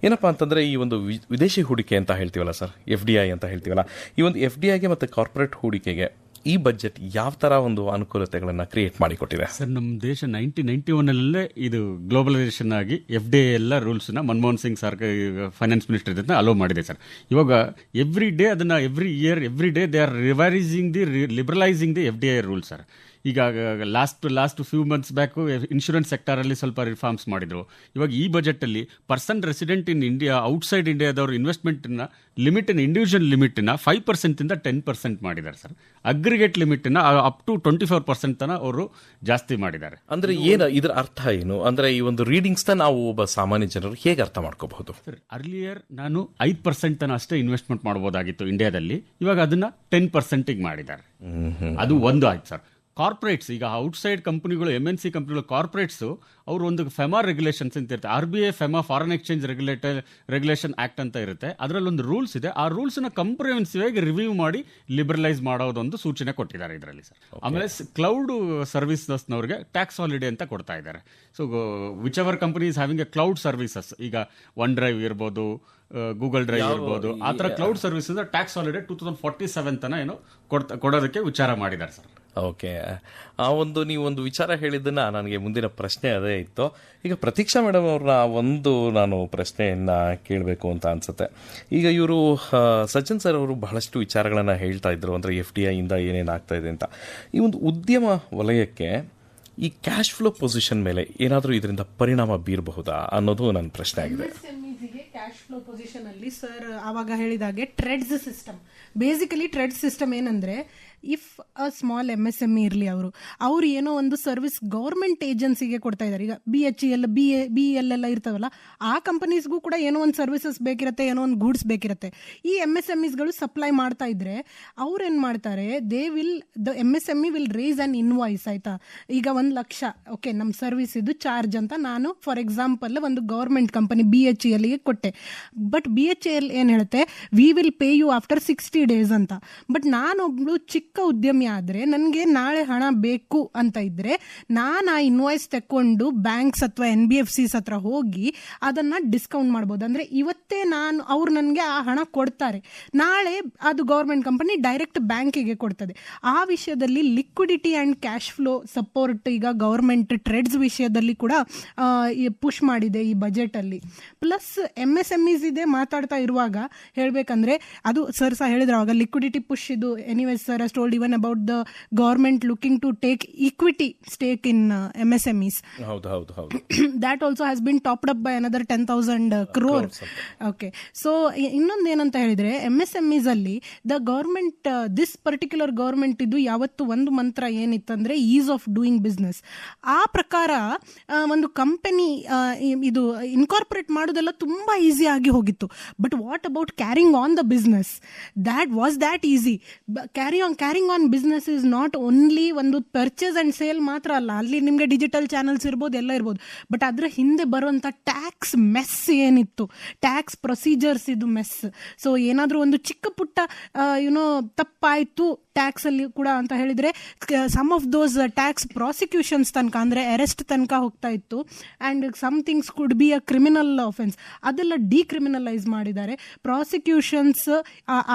Speaker 1: ಏನಪ್ಪಾ ಅಂತಂದ್ರೆ ಈ ಒಂದು ವಿದೇಶಿ ಹೂಡಿಕೆ ಅಂತ ಹೇಳ್ತೀವಲ್ಲ ಸರ್, FDI ಅಂತ ಹೇಳ್ತೀವಲ್ಲ, ಈ ಒಂದು FDIಗೆ ಮತ್ತೆ ಕಾರ್ಪೊರೇಟ್ ಹೂಡಿಕೆಗೆ ಈ ಬಜೆಟ್ ಯಾವ ತರ ಒಂದು ಅನುಕೂಲತೆಗಳನ್ನ ಕ್ರಿಯೇಟ್ ಮಾಡಿಕೊಟ್ಟಿದೆ
Speaker 2: ಸರ್? ನಮ್ಮ ದೇಶ 1991 ಇದು ಗ್ಲೋಬಲೈಸೇಷನ್ ಆಗಿ FDI ಎಲ್ಲ ರೂಲ್ಸ್ನ ಮನಮೋಹನ್ ಸಿಂಗ್ ಸರ್ಕಾರ ಫೈನಾನ್ಸ್ ಮಿನಿಸ್ಟರ್ ಜೊತೆ ಅಲೋ ಮಾಡಿದೆ ಸರ್. ಇವಾಗ ಎವ್ರಿ ಡೇ ಅದನ್ನ every year every day they are liberalising the FDI rule sir. ಈಗ last few months back insurance ಸೆಕ್ಟರಲ್ಲಿ ಸ್ವಲ್ಪ ರಿಫಾರ್ಮ್ಸ್ ಮಾಡಿದ್ರು. ಇವಾಗ ಈ ಬಜೆಟಲ್ಲಿ person resident in India, outside ಇಂಡಿಯಾದವರು ಇನ್ವೆಸ್ಟ್ಮೆಂಟ್ನ ಲಿಮಿಟ್ನ, ಇಂಡಿವಿಜುವಲ್ ಲಿಮಿಟ್ನ 5% 10% ಮಾಡಿದ್ದಾರೆ ಸರ್. ಅಗ್ರಿಗೇಟ್ ಲಿಮಿಟ್ನ ಅಪ್ ಟು 24% ತನ ಅವರು ಜಾಸ್ತಿ ಮಾಡಿದ್ದಾರೆ.
Speaker 1: ಅಂದ್ರೆ ಇದರ ಅರ್ಥ ಏನು? ಅಂದ್ರೆ ಈ ಒಂದು ರೀಡಿಂಗ್ಸ್ ನಾವು ಒಬ್ಬ ಸಾಮಾನ್ಯ ಜನರು ಹೇಗೆ ಅರ್ಥ ಮಾಡ್ಕೋಬಹುದು
Speaker 2: ಸರ್? ಅರ್ಲಿಯರ್ ನಾನು 5% ತನ ಅಷ್ಟೇ ಇನ್ವೆಸ್ಟ್ಮೆಂಟ್ ಮಾಡಬಹುದಾಗಿತ್ತು ಇಂಡಿಯಾದಲ್ಲಿ, ಇವಾಗ ಅದನ್ನ 10% ಮಾಡಿದ್ದಾರೆ. ಅದು ಒಂದು ಆಯ್ತು ಸರ್. ಕಾರ್ಪೊರೇಟ್ಸ್, ಈಗ ಔಟ್ಸೈಡ್ ಕಂಪನಿಗಳು, MNC ಕಂಪನಿಗಳು, ಕಾರ್ಪೊರೇಟ್ಸ್ ಅವರು ಒಂದು ಫೆಮಾ ರೆಗ್ಯುಲೇಷನ್ಸ್ ಅಂತ ಇರುತ್ತೆ. RBI FEMA foreign exchange regulation act ಅಂತ ಇರುತ್ತೆ. ಅದರಲ್ಲಿ ಒಂದು ರೂಲ್ಸ್ ಇದೆ. ಆ ರೂಲ್ಸ್ನ ಕಂಪ್ರಿಹೆನ್ಸಿವ್ ಆಗಿ ರಿವ್ಯೂ ಮಾಡಿ ಲಿಬರಲೈಸ್ ಮಾಡೋದೊಂದು ಸೂಚನೆ ಕೊಟ್ಟಿದ್ದಾರೆ ಇದರಲ್ಲಿ ಸರ್. ಆಮೇಲೆ ಕ್ಲೌಡ್ ಸರ್ವಿಸಸ್ನವ್ರಿಗೆ ಟ್ಯಾಕ್ಸ್ ಹಾಲಿಡೇ ಅಂತ ಕೊಡ್ತಾ ಇದ್ದಾರೆ. So which ever company is having A cloud services, ಈಗ ಒನ್ ಡ್ರೈವ್ ಇರ್ಬೋದು, ಗೂಗಲ್ ಡ್ರೈವ್ ಇರ್ಬೋದು, ಆ ಥರ ಕ್ಲೌಡ್ ಸರ್ವಿಸ್ ಟ್ಯಾಕ್ಸ್ ಹಾಲಿಡೇ 2047 ತನ ಏನೋ ಕೊಡೋದಕ್ಕೆ ವಿಚಾರ ಮಾಡಿದ್ದಾರೆ ಸರ್.
Speaker 1: ಓಕೆ, ಆ ಒಂದು ನೀವೊಂದು ವಿಚಾರ ಹೇಳಿದ್ದನ್ನ ನನಗೆ ಮುಂದಿನ ಪ್ರಶ್ನೆ ಅದೇ ಇತ್ತು. ಈಗ ಪ್ರತೀಕ್ಷಾ ಮೇಡಮ್ ಅವ್ರನ್ನ ನಾನು ಪ್ರಶ್ನೆಯನ್ನ ಕೇಳಬೇಕು ಅಂತ ಅನ್ಸುತ್ತೆ. ಈಗ ಇವರು ಸಜ್ಜನ್ ಸರ್ ಅವರು ಬಹಳಷ್ಟು ವಿಚಾರಗಳನ್ನ ಹೇಳ್ತಾ ಇದ್ರು, ಅಂದ್ರೆ FDI ಇಂದ ಏನೇನಾಗ್ತಾ ಇದೆ ಅಂತ. ಈ ಒಂದು ಉದ್ಯಮ ವಲಯಕ್ಕೆ ಈ ಕ್ಯಾಶ್ ಫ್ಲೋ ಪೊಸಿಷನ್ ಮೇಲೆ ಏನಾದರೂ ಇದರಿಂದ ಪರಿಣಾಮ ಬೀರಬಹುದಾ ಅನ್ನೋದು ನನ್ನ ಪ್ರಶ್ನೆ ಆಗಿದೆ.
Speaker 3: ಕ್ಯಾಶ್ ಫ್ಲೋ ಪೊಸಿಷನ್ ಅಲ್ಲಿ ಸರ್ ಆವಾಗ ಹೇಳಿದಾಗೆ treads system, basically trade system ಏನಂದ್ರೆ, ಇಫ್ ಅ ಸ್ಮಾಲ್ MSME ಇರಲಿ, ಅವರು ಏನೋ ಒಂದು ಸರ್ವಿಸ್ ಗೌರ್ಮೆಂಟ್ ಏಜೆನ್ಸಿಗೆ ಕೊಡ್ತಾ ಇದ್ದಾರೆ. ಈಗ BHEL, BEL ಎಲ್ಲ ಇರ್ತಾವಲ್ಲ, ಆ ಕಂಪನೀಸ್ಗೂ ಕೂಡ ಏನೋ ಒಂದು ಸರ್ವಿಸಸ್ ಬೇಕಿರುತ್ತೆ, ಏನೋ ಒಂದು ಗೂಡ್ಸ್ ಬೇಕಿರುತ್ತೆ. ಈ MSMEಸ್ಗಳು ಸಪ್ಲೈ ಮಾಡ್ತಾ ಇದ್ರೆ ಅವ್ರು ಏನ್ ಮಾಡ್ತಾರೆ, the MSME will raise an invoice. ಆಯ್ತಾ, ಈಗ 1 ಲಕ್ಷ ಓಕೆ ನಮ್ಮ ಸರ್ವಿಸ್ ಇದು ಚಾರ್ಜ್ ಅಂತ ನಾನು ಫಾರ್ ಎಕ್ಸಾಂಪಲ್ ಒಂದು ಗೌರ್ಮೆಂಟ್ ಕಂಪನಿ BHELಗೆ ಕೊಟ್ಟೆ. ಬಟ್ BHEL ಏನ್ ಹೇಳುತ್ತೆ, we will pay you after 60 days ಅಂತ. ಬಟ್ ನಾನೊಬ್ಳು ಚಿಕ್ಕ ಚಿಕ್ಕ ಉದ್ಯಮಿ ಆದರೆ ನನಗೆ ನಾಳೆ ಹಣ ಬೇಕು ಅಂತ ಇದ್ರೆ ನಾನು ಆ ಇನ್ವಾಯ್ಸ್ ತಕೊಂಡು ಬ್ಯಾಂಕ್ಸ್ ಅಥವಾ NBFCs ಹತ್ರ ಹೋಗಿ ಅದನ್ನ ಡಿಸ್ಕೌಂಟ್ ಮಾಡ್ಬೋದು. ಅಂದ್ರೆ ಇವತ್ತೇ ಅವ್ರು ನನಗೆ ಆ ಹಣ ಕೊಡ್ತಾರೆ, ನಾಳೆ ಅದು ಗವರ್ಮೆಂಟ್ ಕಂಪನಿ ಡೈರೆಕ್ಟ್ ಬ್ಯಾಂಕಿಗೆ ಕೊಡ್ತದೆ. ಆ ವಿಷಯದಲ್ಲಿ liquidity and cash flow support ಈಗ ಗವರ್ಮೆಂಟ್ ಟ್ರೇಡ್ಸ್ ವಿಷಯದಲ್ಲಿ ಕೂಡ ಪುಷ್ ಮಾಡಿದೆ ಈ ಬಜೆಟಲ್ಲಿ. ಪ್ಲಸ್ MSMEs ಇದೆ ಮಾತಾಡ್ತಾ ಇರುವಾಗ ಹೇಳಬೇಕಂದ್ರೆ ಅದು ಸರ್ ಸಹ ಹೇಳಿದ್ರು ಅವಾಗ ಲಿಕ್ವಿಡಿಟಿ ಪುಷ್ ಇದು. Anyways sir has told even about the government looking to take equity stake in MSMEs. That also has been topped up by another 10,000 crore. Okay. So ಇನ್ನೊಂದು ಏನಂತ ಹೇಳಿದ್ರೆ MSMEs ಅಲ್ಲಿ the government this particular government ಇದು ಯಾವತ್ತು ಒಂದು ಮಂತ್ರ ಏನಿತ್ತಂದ್ರೆ is of doing business. ಆ ಪ್ರಕಾರ ಒಂದು ಕಂಪನಿ ಇದು ಇನ್ಕಾರ್ಪೊರೇಟ್ ಮಾಡೋದೆಲ್ಲ ತುಂಬಾ ಈಸಿ ಆಗಿ ಹೋಗಿತ್ತು. But what about carrying on the business? That easy. Carrying on business is not only ಒಂದು ಪರ್ಚೇಸ್ ಅಂಡ್ ಸೇಲ್ ಮಾತ್ರ ಅಲ್ಲ, ಅಲ್ಲಿ ನಿಮಗೆ ಡಿಜಿಟಲ್ ಚಾನಲ್ಸ್ ಇರ್ಬೋದು, ಎಲ್ಲ ಇರ್ಬೋದು. ಬಟ್ ಅದರ ಹಿಂದೆ ಬರುವಂಥ ಟ್ಯಾಕ್ಸ್ ಮೆಸ್ ಏನಿತ್ತು, ಟ್ಯಾಕ್ಸ್ ಪ್ರೊಸೀಜರ್ಸ್ ಇದು ಮೆಸ್. ಸೊ ಏನಾದರೂ ಒಂದು ಚಿಕ್ಕ ಪುಟ್ಟ ತಪ್ಪಾಯಿತು ಟ್ಯಾಕ್ಸ್ ಅಲ್ಲಿ ಕೂಡ ಅಂತ ಹೇಳಿದ್ರೆ some of those tax prosecutions ತನಕ ಅಂದ್ರೆ ಅರೆಸ್ಟ್ ತನಕ ಹೋಗ್ತಾ ಇತ್ತು. And some things could be a criminal offence, ಅದೆಲ್ಲ ಡಿಕ್ರಿಮಿನಲೈಸ್ ಮಾಡಿದ್ದಾರೆ. ಪ್ರಾಸಿಕ್ಯೂಷನ್ಸ್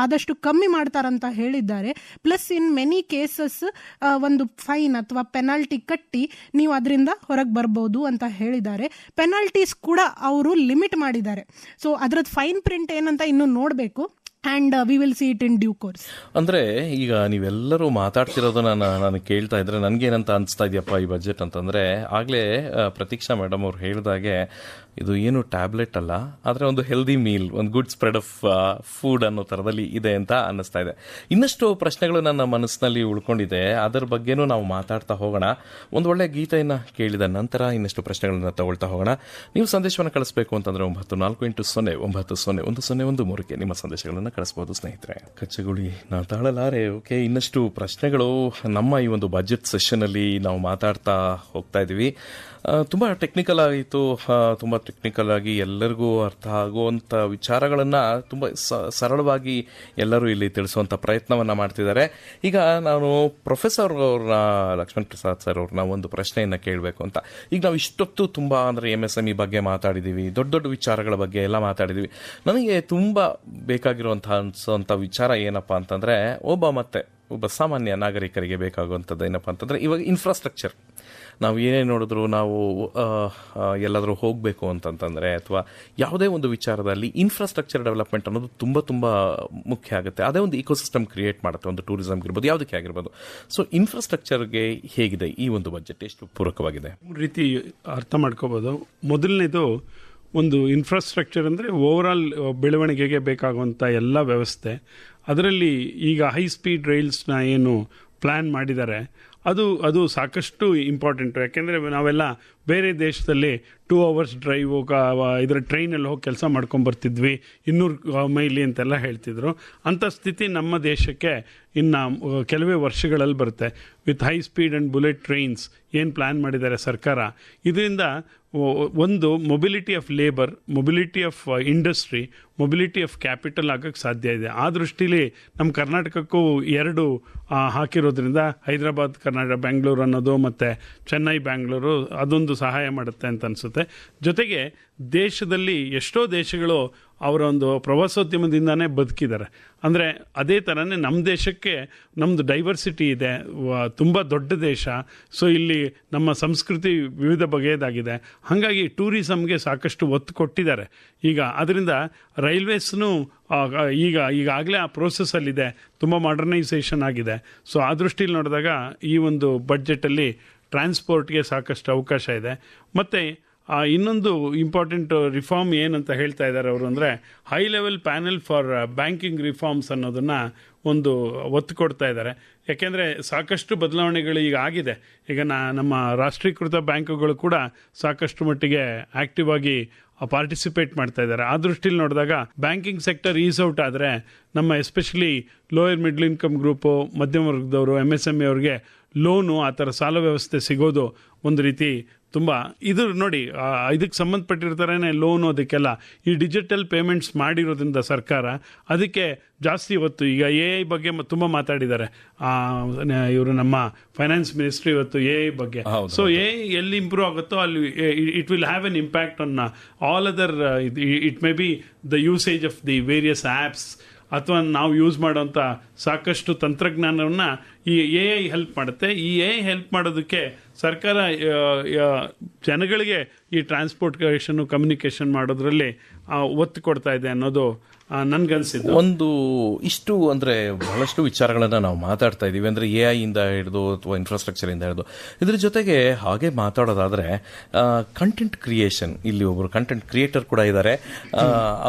Speaker 3: ಆದಷ್ಟು ಕಮ್ಮಿ ಮಾಡ್ತಾರಂತ ಹೇಳಿದ್ದಾರೆ. ಪ್ಲಸ್ ಇನ್ ಮೆನಿ ಕೇಸಸ್ ಒಂದು ಫೈನ್ ಅಥವಾ ಪೆನಾಲ್ಟಿ ಕಟ್ಟಿ ನೀವು ಅದರಿಂದ ಹೊರಗೆ ಬರ್ಬೋದು ಅಂತ ಹೇಳಿದ್ದಾರೆ. ಪೆನಾಲ್ಟೀಸ್ ಕೂಡ ಅವರು ಲಿಮಿಟ್ ಮಾಡಿದ್ದಾರೆ. ಸೊ ಅದ್ರದ್ದು ಫೈನ್ ಪ್ರಿಂಟ್ ಏನಂತ ಇನ್ನೂ ನೋಡಬೇಕು. And we will see it in due course.
Speaker 1: ಅಂದರೆ ಈಗ ನೀವೆಲ್ಲರೂ ಮಾತಾಡ್ತಿರೋದನ್ನ ನಾನು ಕೇಳ್ತಾ ಇದ್ರೆ ನನಗೇನಂತ ಅನಿಸ್ತಾ ಇದೆಯಪ್ಪ ಈ ಬಜೆಟ್ ಅಂತಂದರೆ, ಆಗಲೇ ಪ್ರತೀಕ್ಷಾ ಮೇಡಮ್ ಅವ್ರು ಹೇಳಿದಾಗೆ ಇದು ಏನು ಟ್ಯಾಬ್ಲೆಟ್ ಅಲ್ಲ, ಆದರೆ ಒಂದು ಹೆಲ್ದಿ ಮೀಲ್, ಒಂದು ಗುಡ್ ಸ್ಪ್ರೆಡ್ ಆಫ್ ಫುಡ್ ಅನ್ನೋ ಥರದಲ್ಲಿ ಇದೆ ಅಂತ ಅನ್ನಿಸ್ತಾ ಇದೆ. ಇನ್ನಷ್ಟು ಪ್ರಶ್ನೆಗಳು ನನ್ನ ಮನಸ್ಸಿನಲ್ಲಿ ಉಳ್ಕೊಂಡಿದೆ, ಅದರ ಬಗ್ಗೆನೂ ನಾವು ಮಾತಾಡ್ತಾ ಹೋಗೋಣ. ಒಂದು ಒಳ್ಳೆ ಗೀತೆಯನ್ನು ಕೇಳಿದ ನಂತರ ಇನ್ನಷ್ಟು ಪ್ರಶ್ನೆಗಳನ್ನ ತಗೊಳ್ತಾ ಹೋಗೋಣ. ನೀವು ಸಂದೇಶವನ್ನು ಕಳಿಸಬೇಕು ಅಂತಂದರೆ 9480901001 ನಿಮ್ಮ ಸಂದೇಶಗಳನ್ನು ಕಳಿಸಬಹುದು ಸ್ನೇಹಿತರೆ. ಕಚ್ಚಗುಳಿ ನಾ ತಾಳಲಾರೆ. ಓಕೆ, ಇನ್ನಷ್ಟು ಪ್ರಶ್ನೆಗಳು ನಮ್ಮ ಈ ಒಂದು ಬಜೆಟ್ ಸೆಷನಲ್ಲಿ ನಾವು ಮಾತಾಡ್ತಾ ಹೋಗ್ತಾ ಇದ್ದೀವಿ. ತುಂಬ ಟೆಕ್ನಿಕಲ್ ಆಗಿತ್ತು, ತುಂಬ ಟೆಕ್ನಿಕಲ್ ಆಗಿ ಎಲ್ಲರಿಗೂ ಅರ್ಥ ಆಗುವಂಥ ವಿಚಾರಗಳನ್ನು ತುಂಬ ಸರಳವಾಗಿ ಎಲ್ಲರೂ ಇಲ್ಲಿ ತಿಳಿಸುವಂಥ ಪ್ರಯತ್ನವನ್ನು ಮಾಡ್ತಿದ್ದಾರೆ. ಈಗ ನಾನು ಪ್ರೊಫೆಸರ್ ಅವ್ರನ್ನ, ಲಕ್ಷ್ಮಣ್ ಪ್ರಸಾದ್ ಸರ್ ಅವ್ರನ್ನ ಒಂದು ಪ್ರಶ್ನೆಯನ್ನು ಕೇಳಬೇಕು ಅಂತ. ಈಗ ನಾವು ಇಷ್ಟೊತ್ತು ತುಂಬ ಅಂದರೆ MSME ಬಗ್ಗೆ ಮಾತಾಡಿದ್ದೀವಿ, ದೊಡ್ಡ ದೊಡ್ಡ ವಿಚಾರಗಳ ಬಗ್ಗೆ ಎಲ್ಲ ಮಾತಾಡಿದ್ದೀವಿ. ನನಗೆ ತುಂಬ ಬೇಕಾಗಿರುವಂಥ ವಿಚಾರ ಏನಪ್ಪ ಅಂತಂದರೆ, ಒಬ್ಬ ಸಾಮಾನ್ಯ ನಾಗರಿಕರಿಗೆ ಬೇಕಾಗುವಂಥದ್ದು ಏನಪ್ಪ ಅಂತಂದರೆ, ಇವಾಗ ಇನ್ಫ್ರಾಸ್ಟ್ರಕ್ಚರ್. ನಾವು ಏನೇ ನೋಡಿದ್ರು, ನಾವು ಎಲ್ಲಾದರೂ ಹೋಗಬೇಕು ಅಂತಂತಂದರೆ ಅಥವಾ ಯಾವುದೇ ಒಂದು ವಿಚಾರದಲ್ಲಿ ಇನ್ಫ್ರಾಸ್ಟ್ರಕ್ಚರ್ ಡೆವಲಪ್ಮೆಂಟ್ ಅನ್ನೋದು ತುಂಬ ತುಂಬ ಮುಖ್ಯ ಆಗುತ್ತೆ. ಅದೇ ಒಂದು ಇಕೋಸಿಸ್ಟಮ್ ಕ್ರಿಯೇಟ್ ಮಾಡುತ್ತೆ, ಒಂದು ಟೂರಿಸಮ್ ಇರ್ಬೋದು, ಯಾವುದಕ್ಕೆ ಆಗಿರ್ಬೋದು. ಸೊ ಇನ್ಫ್ರಾಸ್ಟ್ರಕ್ಚರ್ಗೆ ಹೇಗಿದೆ ಈ ಒಂದು ಬಜೆಟ್, ಎಷ್ಟು ಪೂರಕವಾಗಿದೆ?
Speaker 4: ರೀತಿ ಅರ್ಥ ಮಾಡ್ಕೋಬೋದು. ಮೊದಲನೇದು, ಒಂದು ಇನ್ಫ್ರಾಸ್ಟ್ರಕ್ಚರ್ ಅಂದರೆ ಓವರಾಲ್ ಬೆಳವಣಿಗೆಗೆ ಬೇಕಾಗುವಂಥ ಎಲ್ಲ ವ್ಯವಸ್ಥೆ. ಅದರಲ್ಲಿ ಈಗ ಹೈ ಸ್ಪೀಡ್ ರೈಲ್ಸ್ನ ಏನು ಪ್ಲ್ಯಾನ್ ಮಾಡಿದ್ದಾರೆ ಅದು ಸಾಕಷ್ಟು ಇಂಪಾರ್ಟೆಂಟು. ಯಾಕೆಂದರೆ ನಾವೆಲ್ಲ ಬೇರೆ ದೇಶದಲ್ಲಿ 2 hours ಡ್ರೈವ್ ಇದರ ಟ್ರೈನಲ್ಲಿ ಹೋಗಿ ಕೆಲಸ ಮಾಡ್ಕೊಂಬರ್ತಿದ್ವಿ, 200 ಮೈಲಿ ಅಂತೆಲ್ಲ ಹೇಳ್ತಿದ್ರು. ಅಂಥ ಸ್ಥಿತಿ ನಮ್ಮ ದೇಶಕ್ಕೆ ಇನ್ನು ಕೆಲವೇ ವರ್ಷಗಳಲ್ಲಿ ಬರುತ್ತೆ. With high speed and bullet trains ಏನು ಪ್ಲ್ಯಾನ್ ಮಾಡಿದ್ದಾರೆ ಸರ್ಕಾರ, ಇದರಿಂದ ಒಂದು mobility of labour, mobility of industry, mobility of capital ಆಗೋಕ್ಕೆ ಸಾಧ್ಯ ಇದೆ. ಆ ದೃಷ್ಟಿಲಿ ನಮ್ಮ ಕರ್ನಾಟಕಕ್ಕೂ 2 ಹಾಕಿರೋದ್ರಿಂದ ಹೈದರಾಬಾದ್ ಬೆಂಗಳೂರು ಅನ್ನೋದು ಮತ್ತು ಚೆನ್ನೈ ಬೆಂಗಳೂರು ಅದೊಂದು ಸಹಾಯ ಮಾಡುತ್ತೆ ಅಂತ ಅನಿಸುತ್ತೆ. ಜೊತೆಗೆ ದೇಶದಲ್ಲಿ ಎಷ್ಟೋ ದೇಶಗಳು ಅವರ ಒಂದು ಪ್ರವಾಸೋದ್ಯಮದಿಂದಾನೇ ಬದುಕಿದ್ದಾರೆ. ಅಂದರೆ ಅದೇ ಥರನೇ ನಮ್ಮ ದೇಶಕ್ಕೆ ನಮ್ಮದು ಡೈವರ್ಸಿಟಿ ಇದೆ, ತುಂಬ ದೊಡ್ಡ ದೇಶ. ಸೊ ಇಲ್ಲಿ ನಮ್ಮ ಸಂಸ್ಕೃತಿ ವಿವಿಧ ಬಗೆಯದಾಗಿದೆ. ಹಾಗಾಗಿ ಟೂರಿಸಮ್ಗೆ ಸಾಕಷ್ಟು ಒತ್ತು ಕೊಟ್ಟಿದ್ದಾರೆ. ಈಗ ಅದರಿಂದ ರೈಲ್ವೇಸ್ನೂ ಈಗಾಗಲೇ ಆ ಪ್ರೋಸೆಸ್ಸಲ್ಲಿದೆ, ತುಂಬ ಮಾಡರ್ನೈಸೇಷನ್ ಆಗಿದೆ. ಸೊ ಆ ದೃಷ್ಟಿಯಲ್ಲಿ ನೋಡಿದಾಗ ಈ ಒಂದು ಬಡ್ಜೆಟಲ್ಲಿ ಟ್ರಾನ್ಸ್ಪೋರ್ಟ್ಗೆ ಸಾಕಷ್ಟು ಅವಕಾಶ ಇದೆ. ಮತ್ತು ಇನ್ನೊಂದು ಇಂಪಾರ್ಟೆಂಟ್ ರಿಫಾರ್ಮ್ ಏನಂತ ಹೇಳ್ತಾ ಇದ್ದಾರೆ ಅವರು ಅಂದರೆ, high level panel for banking reforms ಅನ್ನೋದನ್ನು ಒಂದು ಒತ್ತು ಕೊಡ್ತಾ ಇದ್ದಾರೆ. ಯಾಕೆಂದರೆ ಸಾಕಷ್ಟು ಬದಲಾವಣೆಗಳು ಈಗ ಆಗಿದೆ. ಈಗ ನಮ್ಮ ರಾಷ್ಟ್ರೀಕೃತ ಬ್ಯಾಂಕುಗಳು ಕೂಡ ಸಾಕಷ್ಟು ಮಟ್ಟಿಗೆ ಆ್ಯಕ್ಟಿವ್ ಆಗಿ ಪಾರ್ಟಿಸಿಪೇಟ್ ಮಾಡ್ತಾ ಇದ್ದಾರೆ. ಆ ದೃಷ್ಟಿಲಿ ನೋಡಿದಾಗ ಬ್ಯಾಂಕಿಂಗ್ ಸೆಕ್ಟರ್ ಈಸ್ ಔಟ್ ಆದರೆ ನಮ್ಮ especially lower middle income group, ಮಧ್ಯಮ ವರ್ಗದವರು, MSME ಅವ್ರಿಗೆ ಲೋನು ಆ ಥರ ಸಾಲ ವ್ಯವಸ್ಥೆ ಸಿಗೋದು ಒಂದು ರೀತಿ ತುಂಬ ಇದು ನೋಡಿ, ಇದಕ್ಕೆ ಸಂಬಂಧಪಟ್ಟಿರ್ತಾರೇ ಲೋನು ಅದಕ್ಕೆಲ್ಲ ಈ ಡಿಜಿಟಲ್ ಪೇಮೆಂಟ್ಸ್ ಮಾಡಿರೋದ್ರಿಂದ ಸರ್ಕಾರ ಅದಕ್ಕೆ ಜಾಸ್ತಿ ಇವತ್ತು ಈಗ AI ಬಗ್ಗೆ ತುಂಬ ಮಾತಾಡಿದ್ದಾರೆ ಇವರು ನಮ್ಮ ಫೈನಾನ್ಸ್ ಮಿನಿಸ್ಟ್ರಿ ಇವತ್ತು AI ಬಗ್ಗೆ. ಸೊ AI ಎಲ್ಲಿ ಇಂಪ್ರೂವ್ ಆಗುತ್ತೋ ಅಲ್ಲಿ it will have an impact on all other. It may be the usage of the various apps ಅಥವಾ ನಾವು ಯೂಸ್ ಮಾಡೋಂಥ ಸಾಕಷ್ಟು ತಂತ್ರಜ್ಞಾನವನ್ನು ಈ AI ಹೆಲ್ಪ್ ಮಾಡುತ್ತೆ. ಈ AI ಹೆಲ್ಪ್ ಮಾಡೋದಕ್ಕೆ ಸರ್ಕಾರ ಜನಗಳಿಗೆ ಈ ಟ್ರಾನ್ಸ್ಪೋರ್ಟೇಷನ್ ಕಮ್ಯುನಿಕೇಷನ್ ಮಾಡೋದ್ರಲ್ಲಿ ಒತ್ತು ಕೊಡ್ತಾ ಇದೆ ಅನ್ನೋದು ನನ್ಗನ್ಸಿದ್ದು.
Speaker 1: ಒಂದು ಇಷ್ಟು ಅಂದರೆ ಬಹಳಷ್ಟು ವಿಚಾರಗಳನ್ನು ನಾವು ಮಾತಾಡ್ತಾ ಇದ್ದೀವಿ, ಅಂದರೆ AI ಇಂದ ಹಿಡಿದು ಅಥವಾ ಇನ್ಫ್ರಾಸ್ಟ್ರಕ್ಚರ್ ಇಂದ ಹಿಡಿದು. ಇದ್ರ ಜೊತೆಗೆ ಹಾಗೆ ಮಾತಾಡೋದಾದರೆ ಕಂಟೆಂಟ್ ಕ್ರಿಯೇಷನ್, ಇಲ್ಲಿ ಒಬ್ಬರು ಕಂಟೆಂಟ್ ಕ್ರಿಯೇಟರ್ ಕೂಡ ಇದ್ದಾರೆ.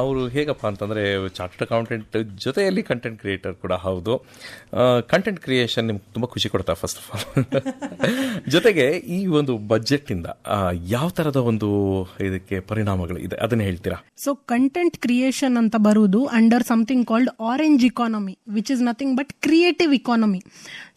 Speaker 1: ಅವರು ಹೇಗಪ್ಪ ಅಂತಂದರೆ ಚಾರ್ಟರ್ಡ್ ಅಕೌಂಟೆಂಟ್ ಜೊತೆಯಲ್ಲಿ ಕಂಟೆಂಟ್ ಕ್ರಿಯೇಟರ್ ಕೂಡ ಹೌದು. ಕಂಟೆಂಟ್ ಕ್ರಿಯೇಷನ್ ನಿಮ್ಗೆ ತುಂಬ ಖುಷಿ ಕೊಡ್ತಾ ಫಸ್ಟ್ ಆಫ್ ಆಲ್. ಜೊತೆಗೆ ಈ ಒಂದು ಬಜೆಟ್ಟಿಂದ ಯಾವ ಥರದ ಒಂದು ಇದಕ್ಕೆ ಪರಿಣಾಮಗಳು ಇದೆ ಅದನ್ನ ಹೇಳ್ತೀರಾ?
Speaker 3: ಸೊ ಕಂಟೆಂಟ್ ಕ್ರಿಯೇಷನ್ ಅಂತ ಬರುವುದು under something called orange economy, which is nothing but creative economy.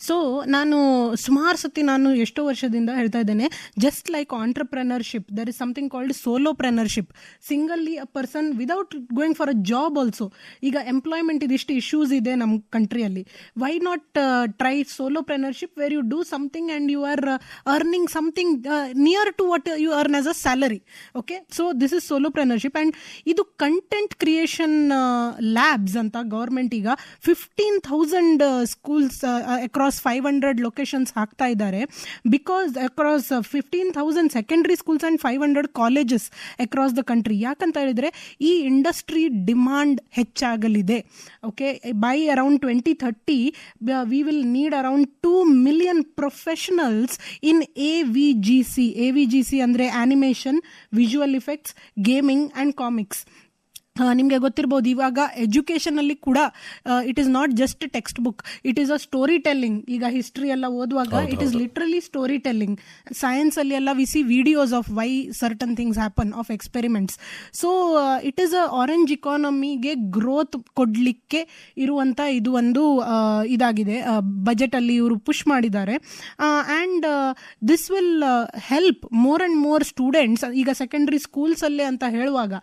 Speaker 3: So ನಾನು ಸುಮಾರು ಸತಿ ಎಷ್ಟೋ ವರ್ಷದಿಂದ ಹೇಳ್ತಾ ಇದ್ದೇನೆ, just like entrepreneurship there is something called solopreneurship. Singly a person without going for a job also. ಈಗ ಎಂಪ್ಲಾಯ್ಮೆಂಟ್ ಇದಿಷ್ಟು ಇಶ್ಯೂಸ್ ಇದೆ ನಮ್ಮ ಕಂಟ್ರಿಯಲ್ಲಿ. Why not try solopreneurship where you do something and you are earning something near to what you earn as a salary. Okay, so this is soloprenneurship. And idu content creation labs anta government iga 15,000 schools across 500 locations ಹಾಕ್ತಾ ಇದ್ದಾರೆ. because across 15,000 secondary schools and 500 colleges across the country. ಯಾಕಂತ ಹೇಳಿದ್ರೆ ಈ industry demand ಹೆಚ್ಚಾಗಲಿದೆ. Okay, by around 2030 we will need around 2 million professionals in AVGC ಅಂದರೆ animation, visual effects, gaming and comics. ನಿಮಗೆ ಗೊತ್ತಿರ್ಬೋದು, ಇವಾಗ ಎಜುಕೇಷನ್ ಅಲ್ಲಿ ಕೂಡ it is not just textbook, it is a storytelling. ಈಗ history ಎಲ್ಲ ಓದುವಾಗ it is literally storytelling. Science ಅಲ್ಲಿ ಎಲ್ಲ we see videos of why certain things happen, of experiments. So it is a orange ಇಕಾನಮಿಗೆ growth ಕೊಡ್ಲಿಕ್ಕೆ ಇರುವಂತ ಇದು ಒಂದು ಇದಾಗಿದೆ, ಬಜೆಟ್ ಅಲ್ಲಿ ಇವರು ಪುಷ್ ಮಾಡಿದ್ದಾರೆ. And this will help more and more students. ಈಗ ಸೆಕೆಂಡರಿ ಸ್ಕೂಲ್ಸ್ ಅಲ್ಲೇ ಅಂತ ಹೇಳುವಾಗ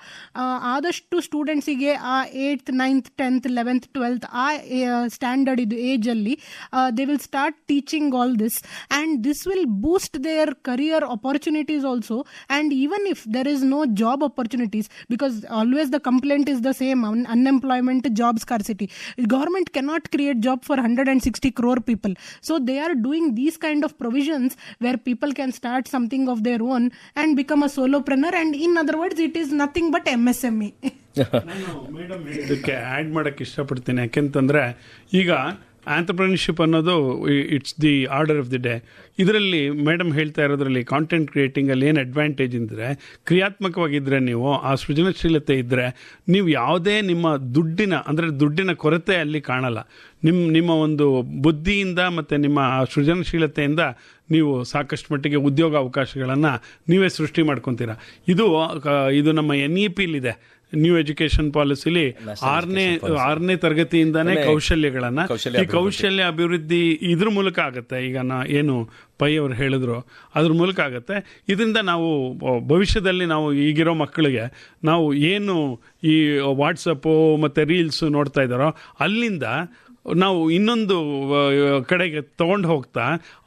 Speaker 3: ಆದಷ್ಟು ಸ್ಟೂಡೆಂಟ್ಸಿಗೆ ಆ 8th 9th 10th 11th 12th ಆ ಸ್ಟ್ಯಾಂಡರ್ಡ್ ಇದು ಏಜ್ ಅಲ್ಲಿ they will start teaching all this, and this will boost their career opportunities also. And even if there is no job opportunities, because always the complaint is the same, unemployment, job scarcity. Government cannot create job for 160 crore people. So they are doing these kind of provisions where people can start something of their own and become a solopreneur. And in other words, it is nothing but MSME.
Speaker 4: ನಾನು madam ಇದಕ್ಕೆ add ಮಾಡೋಕ್ಕೆ ಇಷ್ಟಪಡ್ತೀನಿ. ಯಾಕೆಂತಂದರೆ ಈಗ entrepreneurship ಅನ್ನೋದು it's the order of the day. ಇದರಲ್ಲಿ madam ಹೇಳ್ತಾ ಇರೋದ್ರಲ್ಲಿ content ಕ್ರಿಯೇಟಿಂಗಲ್ಲಿ ಏನು ಅಡ್ವಾಂಟೇಜ್ ಅಂದರೆ, ಕ್ರಿಯಾತ್ಮಕವಾಗಿದ್ದರೆ ನೀವು ಆ ಸೃಜನಶೀಲತೆ ಇದ್ದರೆ ನೀವು ಯಾವುದೇ ನಿಮ್ಮ ದುಡ್ಡಿನ ಕೊರತೆ ಅಲ್ಲಿ ಕಾಣಲ್ಲ. ನಿಮ್ಮ ಒಂದು ಬುದ್ಧಿಯಿಂದ ಮತ್ತು ನಿಮ್ಮ ಸೃಜನಶೀಲತೆಯಿಂದ ನೀವು ಸಾಕಷ್ಟು ಮಟ್ಟಿಗೆ ಉದ್ಯೋಗ ಅವಕಾಶಗಳನ್ನು ನೀವೇ ಸೃಷ್ಟಿ ಮಾಡ್ಕೊತೀರ. ಇದು ನಮ್ಮ NEPಲಿದೆ, ನ್ಯೂ ಎಜುಕೇಶನ್ ಪಾಲಿಸಿಲಿ 6ನೇ ತರಗತಿಯಿಂದಾನೇ ಕೌಶಲ್ಯಗಳನ್ನು, ಈ ಕೌಶಲ್ಯ ಅಭಿವೃದ್ಧಿ ಇದ್ರ ಮೂಲಕ ಆಗುತ್ತೆ. ಈಗ ಏನು ಪೈ ಅವರು ಹೇಳಿದ್ರು ಅದ್ರ ಮೂಲಕ ಆಗುತ್ತೆ. ಇದರಿಂದ ನಾವು ಭವಿಷ್ಯದಲ್ಲಿ ನಾವು ಈಗಿರೋ ಮಕ್ಕಳಿಗೆ ನಾವು ಏನು ಈ ವಾಟ್ಸಪ್ಪು ಮತ್ತು ರೀಲ್ಸು ನೋಡ್ತಾ ಇದ್ದಾರೋ ಅಲ್ಲಿಂದ ನಾವು ಇನ್ನೊಂದು ಕಡೆಗೆ ತೊಗೊಂಡು ಹೋಗ್ತಾ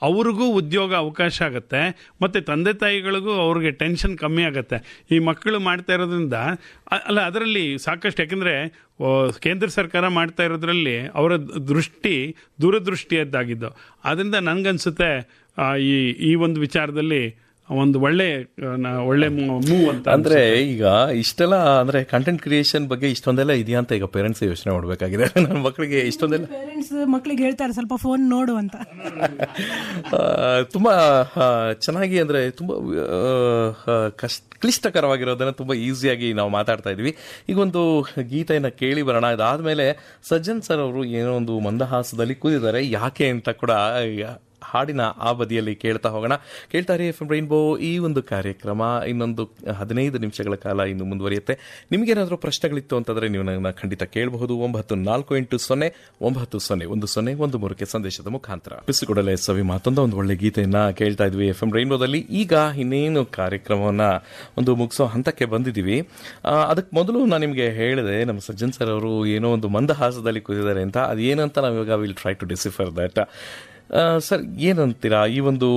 Speaker 4: ಅವ್ರಿಗೂ ಉದ್ಯೋಗ ಅವಕಾಶ ಆಗುತ್ತೆ, ಮತ್ತು ತಂದೆ ತಾಯಿಗಳಿಗೂ ಅವ್ರಿಗೆ ಟೆನ್ಷನ್ ಕಮ್ಮಿ ಆಗುತ್ತೆ. ಈ ಮಕ್ಕಳು ಮಾಡ್ತಾ ಇರೋದ್ರಿಂದ ಅದರಲ್ಲಿ ಸಾಕಷ್ಟು, ಯಾಕೆಂದರೆ ಕೇಂದ್ರ ಸರ್ಕಾರ ಮಾಡ್ತಾ ಇರೋದ್ರಲ್ಲಿ ಅವರ ದೂರದೃಷ್ಟಿಯದ್ದಾಗಿದ್ದು. ಆದ್ದರಿಂದ ನನಗನ್ಸುತ್ತೆ ಈ ಒಂದು ವಿಚಾರದಲ್ಲಿ ಒಂದು ಒಳ್ಳೆ ಮೂವ್ ಅಂತ.
Speaker 1: ಅಂದ್ರೆ ಈಗ ಇಷ್ಟೆಲ್ಲ ಅಂದ್ರೆ ಕಂಟೆಂಟ್ ಕ್ರಿಯೇಷನ್ ಬಗ್ಗೆ ಇಷ್ಟೊಂದೆಲ್ಲ ಇದೆಯಾ ಅಂತ ಈಗ ಪೇರೆಂಟ್ಸ್ ಯೋಚನೆ ಮಾಡಬೇಕಾಗಿದೆ. ನನ್ನ ಮಕ್ಕಳಿಗೆ ಇಷ್ಟೊಂದೆಲ್ಲ
Speaker 3: ಮಕ್ಕಳಿಗೆ ಹೇಳ್ತಾರೆ ಸ್ವಲ್ಪ ಫೋನ್ ನೋಡು ಅಂತ.
Speaker 1: ತುಂಬಾ ಚೆನ್ನಾಗಿ ಅಂದ್ರೆ ತುಂಬಾ ಕ್ಲಿಷ್ಟಕರವಾಗಿರೋದನ್ನ ತುಂಬಾ ಈಸಿಯಾಗಿ ನಾವು ಮಾತಾಡ್ತಾ ಇದ್ವಿ. ಈಗ ಒಂದು ಗೀತೆಯನ್ನು ಕೇಳಿ ಬರೋಣ. ಇದಾದ್ಮೇಲೆ ಸಜ್ಜನ್ ಸರ್ ಅವರು ಏನೋ ಒಂದು ಮಂದಹಾಸದಲ್ಲಿ ಕೂದಿದ್ದಾರೆ, ಯಾಕೆ ಅಂತ ಕೂಡ ಹಾಡಿನ ಆ ಬದಿಯಲ್ಲಿ ಕೇಳ್ತಾ ಹೋಗೋಣ. ಕೇಳ್ತಾರೆ ಎಫ್ ಎಂ ರೈನ್ಬೋ. ಈ ಒಂದು ಕಾರ್ಯಕ್ರಮ ಇನ್ನೊಂದು 15 ನಿಮಿಷಗಳ ಕಾಲ ಇನ್ನು ಮುಂದುವರಿಯುತ್ತೆ. ನಿಮಗೇನಾದರೂ ಪ್ರಶ್ನೆಗಳಿತ್ತು ಅಂತಂದರೆ ನೀವು ನನ್ನ ಖಂಡಿತ ಕೇಳಬಹುದು. 9480901013 ಸಂದೇಶದ ಮುಖಾಂತರ ಬಿಸಿಕೊಡಲೆ ಸವಿ ಮಾತೊಂದ ಒಂದು ಒಳ್ಳೆ ಗೀತೆಯನ್ನ ಕೇಳ್ತಾ ಇದ್ವಿ ಎಫ್ ಎಂ ರೈನ್ಬೋದಲ್ಲಿ. ಈಗ ಇನ್ನೇನು ಕಾರ್ಯಕ್ರಮವನ್ನ ಒಂದು ಮುಗಿಸೋ ಹಂತಕ್ಕೆ ಬಂದಿದ್ದೀವಿ. ಅದಕ್ಕೆ ಮೊದಲು ನಾನು ನಿಮಗೆ ಹೇಳಿದೆ, ನಮ್ಮ ಸಜ್ಜನ್ ಸರ್ ಅವರು ಏನೋ ಒಂದು ಮಂದಹಾಸದಲ್ಲಿ ಕೂತಿದ್ದಾರೆ ಅಂತ. ಅದೇನಂತ ನಾವಿವಾಗ will try to decipher that. Sir, ಏನಂತೀರಾ, ಈ ಒಂದು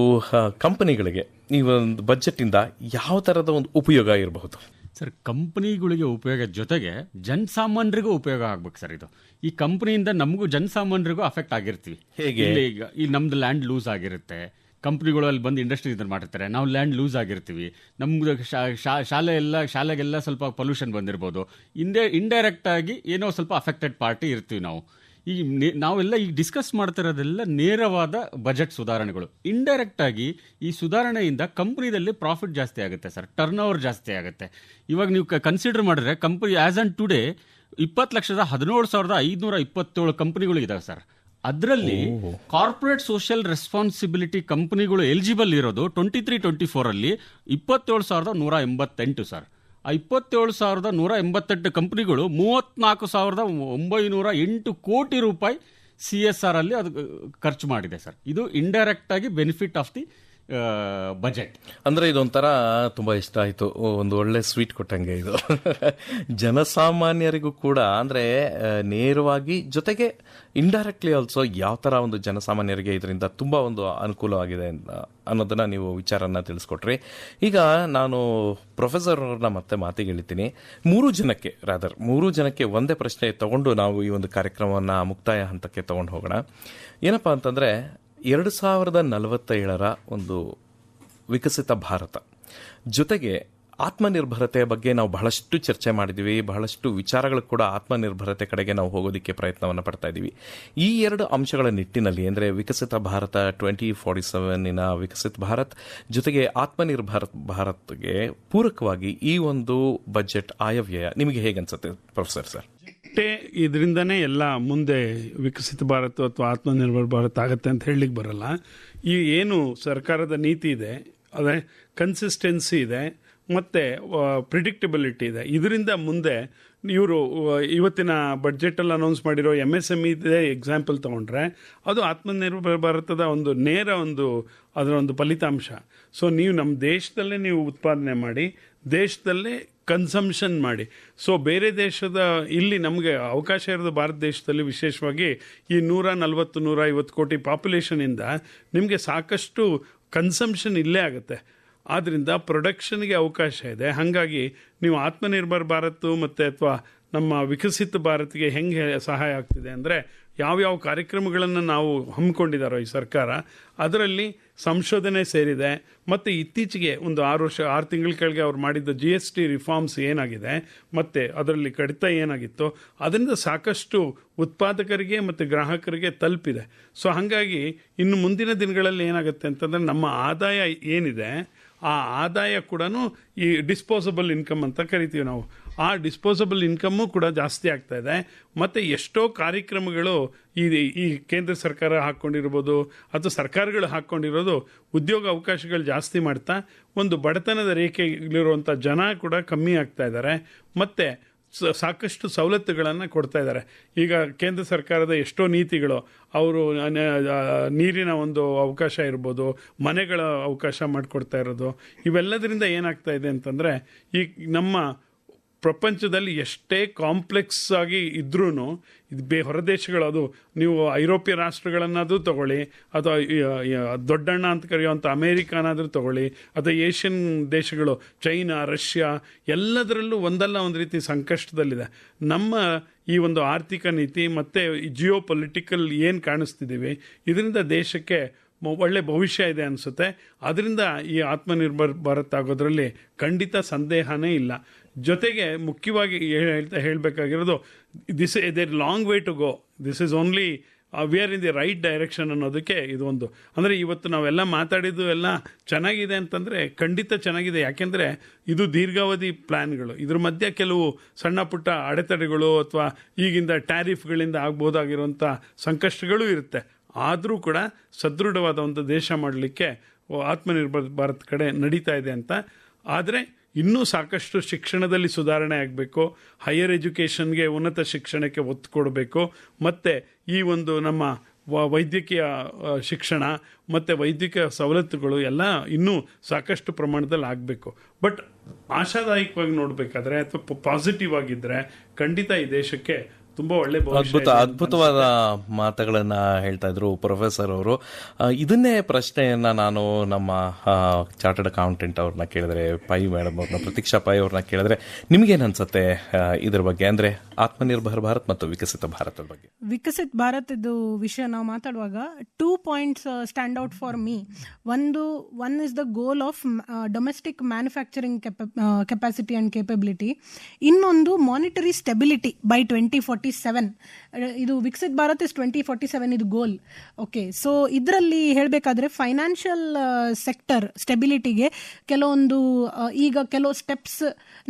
Speaker 1: ಕಂಪನಿಗಳಿಗೆ ಈ ಒಂದು ಬಜೆಟಿಂದ ಯಾವ ಥರದ ಒಂದು ಉಪಯೋಗ ಇರಬಹುದು?
Speaker 2: ಸರ್, ಕಂಪನಿಗಳಿಗೆ ಉಪಯೋಗ ಜೊತೆಗೆ ಜನಸಾಮಾನ್ಯರಿಗೂ ಉಪಯೋಗ ಆಗ್ಬೇಕು ಸರ್. ಇದು ಈ ಕಂಪನಿಯಿಂದ ನಮಗೂ ಜನಸಾಮಾನ್ಯರಿಗೂ ಅಫೆಕ್ಟ್ ಆಗಿರ್ತೀವಿ.
Speaker 1: ಹೇಗೆ?
Speaker 2: ಈಗ ಈ ನಮ್ದು ಲ್ಯಾಂಡ್ ಲೂಸ್ ಆಗಿರುತ್ತೆ, ಕಂಪ್ನಿಗಳು ಅಲ್ಲಿ ಬಂದು ಇಂಡಸ್ಟ್ರಿ ಇದನ್ನು ಮಾಡಿರ್ತಾರೆ, ನಾವು ಲ್ಯಾಂಡ್ ಲೂಸ್ ಆಗಿರ್ತೀವಿ, ನಮ್ದು ಶಾಲೆಗೆಲ್ಲ ಸ್ವಲ್ಪ ಪೊಲ್ಯೂಷನ್ ಬಂದಿರ್ಬೋದು, ಇಂಡೈರೆಕ್ಟ್ ಆಗಿ ಏನೋ ಸ್ವಲ್ಪ ಅಫೆಕ್ಟೆಡ್ ಪಾರ್ಟಿ ಇರ್ತೀವಿ ನಾವು. ನಾವೆಲ್ಲ ಈಗ ಡಿಸ್ಕಸ್ ಮಾಡ್ತಿರೋದೆಲ್ಲ ನೇರವಾದ ಬಜೆಟ್ ಸುಧಾರಣೆಗಳು. ಇಂಡೈರೆಕ್ಟ್ ಆಗಿ ಈ ಸುಧಾರಣೆಯಿಂದ ಕಂಪ್ನಿದಲ್ಲಿ ಪ್ರಾಫಿಟ್ ಜಾಸ್ತಿ ಆಗುತ್ತೆ ಸರ್, ಟರ್ನ್ ಓವರ್ ಜಾಸ್ತಿ ಆಗುತ್ತೆ. ಇವಾಗ ನೀವು ಕನ್ಸಿಡರ್ ಮಾಡಿದ್ರೆ ಕಂಪ್ನಿ ಆಸ್ ಆನ್ ಟುಡೇ 20,17,527 ಕಂಪ್ನಿಗಳು ಇದಾವೆ ಸರ್. ಅದರಲ್ಲಿ ಕಾರ್ಪೊರೇಟ್ ಸೋಷಿಯಲ್ ರೆಸ್ಪಾನ್ಸಿಬಿಲಿಟಿ ಕಂಪನಿಗಳು ಎಲಿಜಿಬಲ್ ಇರೋದು 23-24 ಅಲ್ಲಿ 27,188 ಸರ್. ಆ 27,188 ಕಂಪನಿಗಳು 34,908 ಕೋಟಿ ರೂಪಾಯಿ CSR ಅಲ್ಲಿ ಅದು ಖರ್ಚು ಮಾಡಿದೆ ಸರ್. ಇದು ಇಂಡೈರೆಕ್ಟ್ ಆಗಿ ಬೆನಿಫಿಟ್ ಆಫ್ ದಿ ಬಜೆಟ್.
Speaker 1: ಅಂದರೆ ಇದೊಂಥರ ತುಂಬ ಇಷ್ಟ ಆಯಿತು, ಒಂದು ಒಳ್ಳೆ ಸ್ವೀಟ್ ಕೊಟ್ಟಂಗೆ ಇದು ಜನಸಾಮಾನ್ಯರಿಗೂ ಕೂಡ. ಅಂದರೆ ನೇರವಾಗಿ ಜೊತೆಗೆ ಇಂಡೈರೆಕ್ಟ್ಲಿ ಆಲ್ಸೋ ಯಾವ ಥರ ಒಂದು ಜನಸಾಮಾನ್ಯರಿಗೆ ಇದರಿಂದ ತುಂಬ ಒಂದು ಅನುಕೂಲವಾಗಿದೆ ಅನ್ನೋದನ್ನು ನೀವು ವಿಚಾರನ ತಿಳಿಸ್ಕೊಟ್ರಿ. ಈಗ ನಾನು ಪ್ರೊಫೆಸರ್ ಅವ್ರನ್ನ ಮತ್ತೆ ಮಾತಿಗೆ ಹೇಳಿದ್ದೀನಿ. 3 ಜನಕ್ಕೆ ಒಂದೇ ಪ್ರಶ್ನೆ ತಗೊಂಡು ನಾವು ಈ ಒಂದು ಕಾರ್ಯಕ್ರಮವನ್ನು ಮುಕ್ತಾಯ ಹಂತಕ್ಕೆ ತಗೊಂಡು ಹೋಗೋಣ. ಏನಪ್ಪ ಅಂತಂದರೆ, 2047 ಒಂದು ವಿಕಸಿತ ಭಾರತ ಜೊತೆಗೆ ಆತ್ಮನಿರ್ಭರತೆಯ ಬಗ್ಗೆ ನಾವು ಬಹಳಷ್ಟು ಚರ್ಚೆ ಮಾಡಿದ್ದೀವಿ. ಬಹಳಷ್ಟು ವಿಚಾರಗಳು ಕೂಡ ಆತ್ಮನಿರ್ಭರತೆ ಕಡೆಗೆ ನಾವು ಹೋಗೋದಕ್ಕೆ ಪ್ರಯತ್ನವನ್ನು ಪಡ್ತಾ ಇದ್ದೀವಿ. ಈ 2 ಅಂಶಗಳ ನಿಟ್ಟಿನಲ್ಲಿ, ಅಂದರೆ ವಿಕಸಿತ ಭಾರತ 2047 ವಿಕಸಿತ ಭಾರತ್ ಜೊತೆಗೆ ಆತ್ಮನಿರ್ಭರ ಭಾರತ್ಗೆ ಪೂರಕವಾಗಿ ಈ ಒಂದು ಬಜೆಟ್ ಆಯವ್ಯಯ ನಿಮಗೆ ಹೇಗನ್ಸುತ್ತೆ ಪ್ರೊಫೆಸರ್ ಸರ್?
Speaker 4: ಇದರಿಂದನೇ ಎಲ್ಲ ಮುಂದೆ ವಿಕಸಿತ ಭಾರತ ಅಥವಾ ಆತ್ಮನಿರ್ಭರ ಭಾರತ ಆಗುತ್ತೆ ಅಂತ ಹೇಳಲಿಕ್ಕೆ ಬರಲ್ಲ. ಈ ಏನು ಸರ್ಕಾರದ ನೀತಿ ಇದೆ, ಅದೇ ಕನ್ಸಿಸ್ಟೆನ್ಸಿ ಇದೆ ಮತ್ತು ಪ್ರಿಡಿಕ್ಟಬಿಲಿಟಿ ಇದೆ. ಇದರಿಂದ ಮುಂದೆ ಇವರು ಇವತ್ತಿನ ಬಡ್ಜೆಟಲ್ಲಿ ಅನೌನ್ಸ್ ಮಾಡಿರೋ MSME ಎಕ್ಸಾಂಪಲ್ ತೊಗೊಂಡ್ರೆ ಅದು ಆತ್ಮನಿರ್ಭರ ಭಾರತದ ಒಂದು ನೇರ ಅದರ ಒಂದು ಫಲಿತಾಂಶ. ಸೊ ನೀವು ನಮ್ಮ ದೇಶದಲ್ಲೇ ನೀವು ಉತ್ಪಾದನೆ ಮಾಡಿ, ದೇಶದಲ್ಲೇ ಕನ್ಸಂಪ್ಷನ್ ಮಾಡಿ. ಸೊ ಬೇರೆ ದೇಶದ ಇಲ್ಲಿ ನಮಗೆ ಅವಕಾಶ ಇರೋದು ಭಾರತ ದೇಶದಲ್ಲಿ ವಿಶೇಷವಾಗಿ ಈ 140-150 ಕೋಟಿ ಪಾಪ್ಯುಲೇಷನಿಂದ ನಿಮಗೆ ಸಾಕಷ್ಟು ಕನ್ಸಂಪ್ಷನ್ ಇಲ್ಲೇ ಆಗುತ್ತೆ. ಆದ್ದರಿಂದ ಪ್ರೊಡಕ್ಷನ್ಗೆ ಅವಕಾಶ ಇದೆ. ಹಾಗಾಗಿ ನೀವು ಆತ್ಮನಿರ್ಭರ ಭಾರತ ಮತ್ತು ಅಥವಾ ನಮ್ಮ ವಿಕಸಿತ ಭಾರತ್ಗೆ ಹೆಂಗೆ ಸಹಾಯ ಆಗ್ತಿದೆ ಅಂದರೆ, ಯಾವ್ಯಾವ ಕಾರ್ಯಕ್ರಮಗಳನ್ನು ನಾವು ಹಮ್ಮಿಕೊಂಡಿದ್ದಾರೋ ಈ ಸರ್ಕಾರ, ಅದರಲ್ಲಿ ಸಂಶೋಧನೆ ಸೇರಿದೆ. ಮತ್ತು ಇತ್ತೀಚೆಗೆ ಒಂದು 6 ತಿಂಗಳ ಕೆಳಗೆ ಅವ್ರು ಮಾಡಿದ್ದ GST ರಿಫಾರ್ಮ್ಸ್ ಏನಾಗಿದೆ ಮತ್ತು ಅದರಲ್ಲಿ ಕಡಿತ ಏನಾಗಿತ್ತು, ಅದರಿಂದ ಸಾಕಷ್ಟು ಉತ್ಪಾದಕರಿಗೆ ಮತ್ತು ಗ್ರಾಹಕರಿಗೆ ತಲುಪಿದೆ. ಸೊ ಹಾಗಾಗಿ ಇನ್ನು ಮುಂದಿನ ದಿನಗಳಲ್ಲಿ ಏನಾಗುತ್ತೆ ಅಂತಂದರೆ, ನಮ್ಮ ಆದಾಯ ಏನಿದೆ ಆ ಆದಾಯ ಕೂಡ ಈ ಡಿಸ್ಪೋಸಬಲ್ ಇನ್ಕಮ್ ಅಂತ ಕರಿತೀವಿ ನಾವು, ಆ ಡಿಸ್ಪೋಸಬಲ್ ಇನ್ಕಮ್ಮು ಕೂಡ ಜಾಸ್ತಿ ಆಗ್ತಾ ಇದೆ. ಮತ್ತು ಎಷ್ಟೋ ಕಾರ್ಯಕ್ರಮಗಳು ಈ ಕೇಂದ್ರ ಸರ್ಕಾರ ಹಾಕ್ಕೊಂಡಿರ್ಬೋದು ಅಥವಾ ಸರ್ಕಾರಗಳು ಹಾಕ್ಕೊಂಡಿರೋದು ಉದ್ಯೋಗ ಅವಕಾಶಗಳು ಜಾಸ್ತಿ ಮಾಡ್ತಾ ಒಂದು ಬಡತನದ ರೇಖೆಯಲ್ಲಿರುವಂಥ ಜನ ಕೂಡ ಕಮ್ಮಿ ಆಗ್ತಾ ಇದ್ದಾರೆ ಮತ್ತು ಸಾಕಷ್ಟು ಸವಲತ್ತುಗಳನ್ನು ಕೊಡ್ತಾ ಇದ್ದಾರೆ. ಈಗ ಕೇಂದ್ರ ಸರ್ಕಾರದ ಎಷ್ಟೋ ನೀತಿಗಳು, ಅವರು ನೀರಿನ ಒಂದು ಅವಕಾಶ ಇರ್ಬೋದು, ಮನೆಗಳ ಅವಕಾಶ ಮಾಡಿಕೊಡ್ತಾ ಇರೋದು, ಇವೆಲ್ಲದರಿಂದ ಏನಾಗ್ತಾ ಇದೆ ಅಂತಂದರೆ, ಈ ನಮ್ಮ ಪ್ರಪಂಚದಲ್ಲಿ ಎಷ್ಟೇ ಕಾಂಪ್ಲೆಕ್ಸ್ ಆಗಿ ಇದ್ರೂ ಹೊರ ದೇಶಗಳು, ಅದು ನೀವು ಐರೋಪ್ಯ ರಾಷ್ಟ್ರಗಳನ್ನಾದರೂ ತಗೊಳ್ಳಿ ಅಥವಾ ದೊಡ್ಡಣ್ಣ ಅಂತ ಕರೆಯುವಂಥ ಅಮೇರಿಕಾನಾದರೂ ತಗೊಳ್ಳಿ ಅಥವಾ ಏಷ್ಯನ್ ದೇಶಗಳು, ಚೈನಾ, ರಷ್ಯಾ, ಎಲ್ಲದರಲ್ಲೂ ಒಂದಲ್ಲ ಒಂದು ರೀತಿ ಸಂಕಷ್ಟದಲ್ಲಿದೆ. ನಮ್ಮ ಈ ಒಂದು ಆರ್ಥಿಕ ನೀತಿ ಮತ್ತು ಜಿಯೋ ಪೊಲಿಟಿಕಲ್ ಏನು ಕಾಣಿಸ್ತಿದ್ದೀವಿ, ಇದರಿಂದ ದೇಶಕ್ಕೆ ಒಳ್ಳೆ ಭವಿಷ್ಯ ಇದೆ ಅನಿಸುತ್ತೆ. ಅದರಿಂದ ಈ ಆತ್ಮನಿರ್ಭರ್ ಭಾರತ್ ಆಗೋದ್ರಲ್ಲಿ ಖಂಡಿತ ಸಂದೇಹನೇ ಇಲ್ಲ. ಜೊತೆಗೆ ಮುಖ್ಯವಾಗಿ ಹೇಳಬೇಕಾಗಿರೋದು, there long way to go, this is only we are in the right direction ಅನ್ನೋದಕ್ಕೆ ಇದು ಒಂದು. ಅಂದರೆ ಇವತ್ತು ನಾವೆಲ್ಲ ಮಾತಾಡಿದ್ದು ಎಲ್ಲ ಚೆನ್ನಾಗಿದೆ ಅಂತಂದರೆ ಖಂಡಿತ ಚೆನ್ನಾಗಿದೆ. ಯಾಕೆಂದರೆ ಇದು ದೀರ್ಘಾವಧಿ ಪ್ಲ್ಯಾನ್ಗಳು. ಇದ್ರ ಮಧ್ಯೆ ಕೆಲವು ಸಣ್ಣ ಪುಟ್ಟ ಅಡೆತಡೆಗಳು ಅಥವಾ ಈಗಿಂದ ಟ್ಯಾರಿಫ್ಗಳಿಂದ ಆಗ್ಬೋದಾಗಿರುವಂಥ ಸಂಕಷ್ಟಗಳು ಇರುತ್ತೆ. ಆದರೂ ಕೂಡ ಸದೃಢವಾದ ಒಂದು ದೇಶ ಮಾಡಲಿಕ್ಕೆ ಆತ್ಮನಿರ್ಭರ್ ಭಾರತ್ ಕಡೆ ನಡೀತಾ ಇದೆ ಅಂತ. ಆದರೆ ಇನ್ನೂ ಸಾಕಷ್ಟು ಶಿಕ್ಷಣದಲ್ಲಿ ಸುಧಾರಣೆ ಆಗಬೇಕು, ಹೈಯರ್ ಎಜುಕೇಷನ್ಗೆ, ಉನ್ನತ ಶಿಕ್ಷಣಕ್ಕೆ ಒತ್ತು ಕೊಡಬೇಕು, ಮತ್ತು ಈ ಒಂದು ನಮ್ಮ ವೈದ್ಯಕೀಯ ಶಿಕ್ಷಣ ಮತ್ತು ವೈದ್ಯಕೀಯ ಸವಲತ್ತುಗಳು ಎಲ್ಲ ಇನ್ನೂ ಸಾಕಷ್ಟು ಪ್ರಮಾಣದಲ್ಲಿ ಆಗಬೇಕು. ಬಟ್ ಆಶಾದಾಯಕವಾಗಿ ನೋಡಬೇಕಾದ್ರೆ ಅಥವಾ ಪಾಸಿಟಿವ್ ಆಗಿದ್ದರೆ ಖಂಡಿತ ಈ ದೇಶಕ್ಕೆ ತುಂಬ ಒಳ್ಳೆ
Speaker 1: ಅದ್ಭುತವಾದ ಮಾತುಗಳನ್ನ ಹೇಳ್ತಾ ಇದ್ರು ಪ್ರೊಫೆಸರ್ ಅವರು. ಇದನ್ನೇ ಪ್ರಶ್ನೆಯನ್ನ ನಾನು ನಮ್ಮ ಚಾರ್ಟರ್ಡ್ ಅಕೌಂಟೆಂಟ್ ಅವ್ರನ್ನ ಕೇಳಿದ್ರೆ, ಪೈ ಮೇಡಮ್ ಅವ್ರನ್ನ, ಪ್ರತೀಕ್ಷಾ ಪೈ ಅವ್ರನ್ನ ಕೇಳಿದ್ರೆ, ನಿಮ್ಗೇನ್ ಅನ್ಸುತ್ತೆ ಇದ್ರ ಬಗ್ಗೆ? ಅಂದ್ರೆ ಆತ್ಮನಿರ್ಭರ್ ಭಾರತ್ ಮತ್ತು ವಿಕಸಿತ ಭಾರತದ ಬಗ್ಗೆ.
Speaker 3: ವಿಕಸಿತ್ ಭಾರತ್ ಇದು ವಿಷಯ ನಾವು ಮಾತಾಡುವಾಗ 2 points stand out for me. One is the goal of domestic manufacturing capacity and capability. ಇನ್ನೊಂದು ಮಾನಿಟರಿ ಸ್ಟೆಬಿಲಿಟಿ ಬೈ 2047. ಇದು ವಿಕಸಿತ್ ಭಾರತ್ ಇಸ್ 2047 ಇದು ಗೋಲ್. ಓಕೆ, ಸೊ ಇದರಲ್ಲಿ ಹೇಳಬೇಕಾದ್ರೆ ಫೈನಾನ್ಷಿಯಲ್ ಸೆಕ್ಟರ್ ಸ್ಟೆಬಿಲಿಟಿಗೆ ಕೆಲವೊಂದು ಈಗ ಕೆಲವು ಸ್ಟೆಪ್ಸ್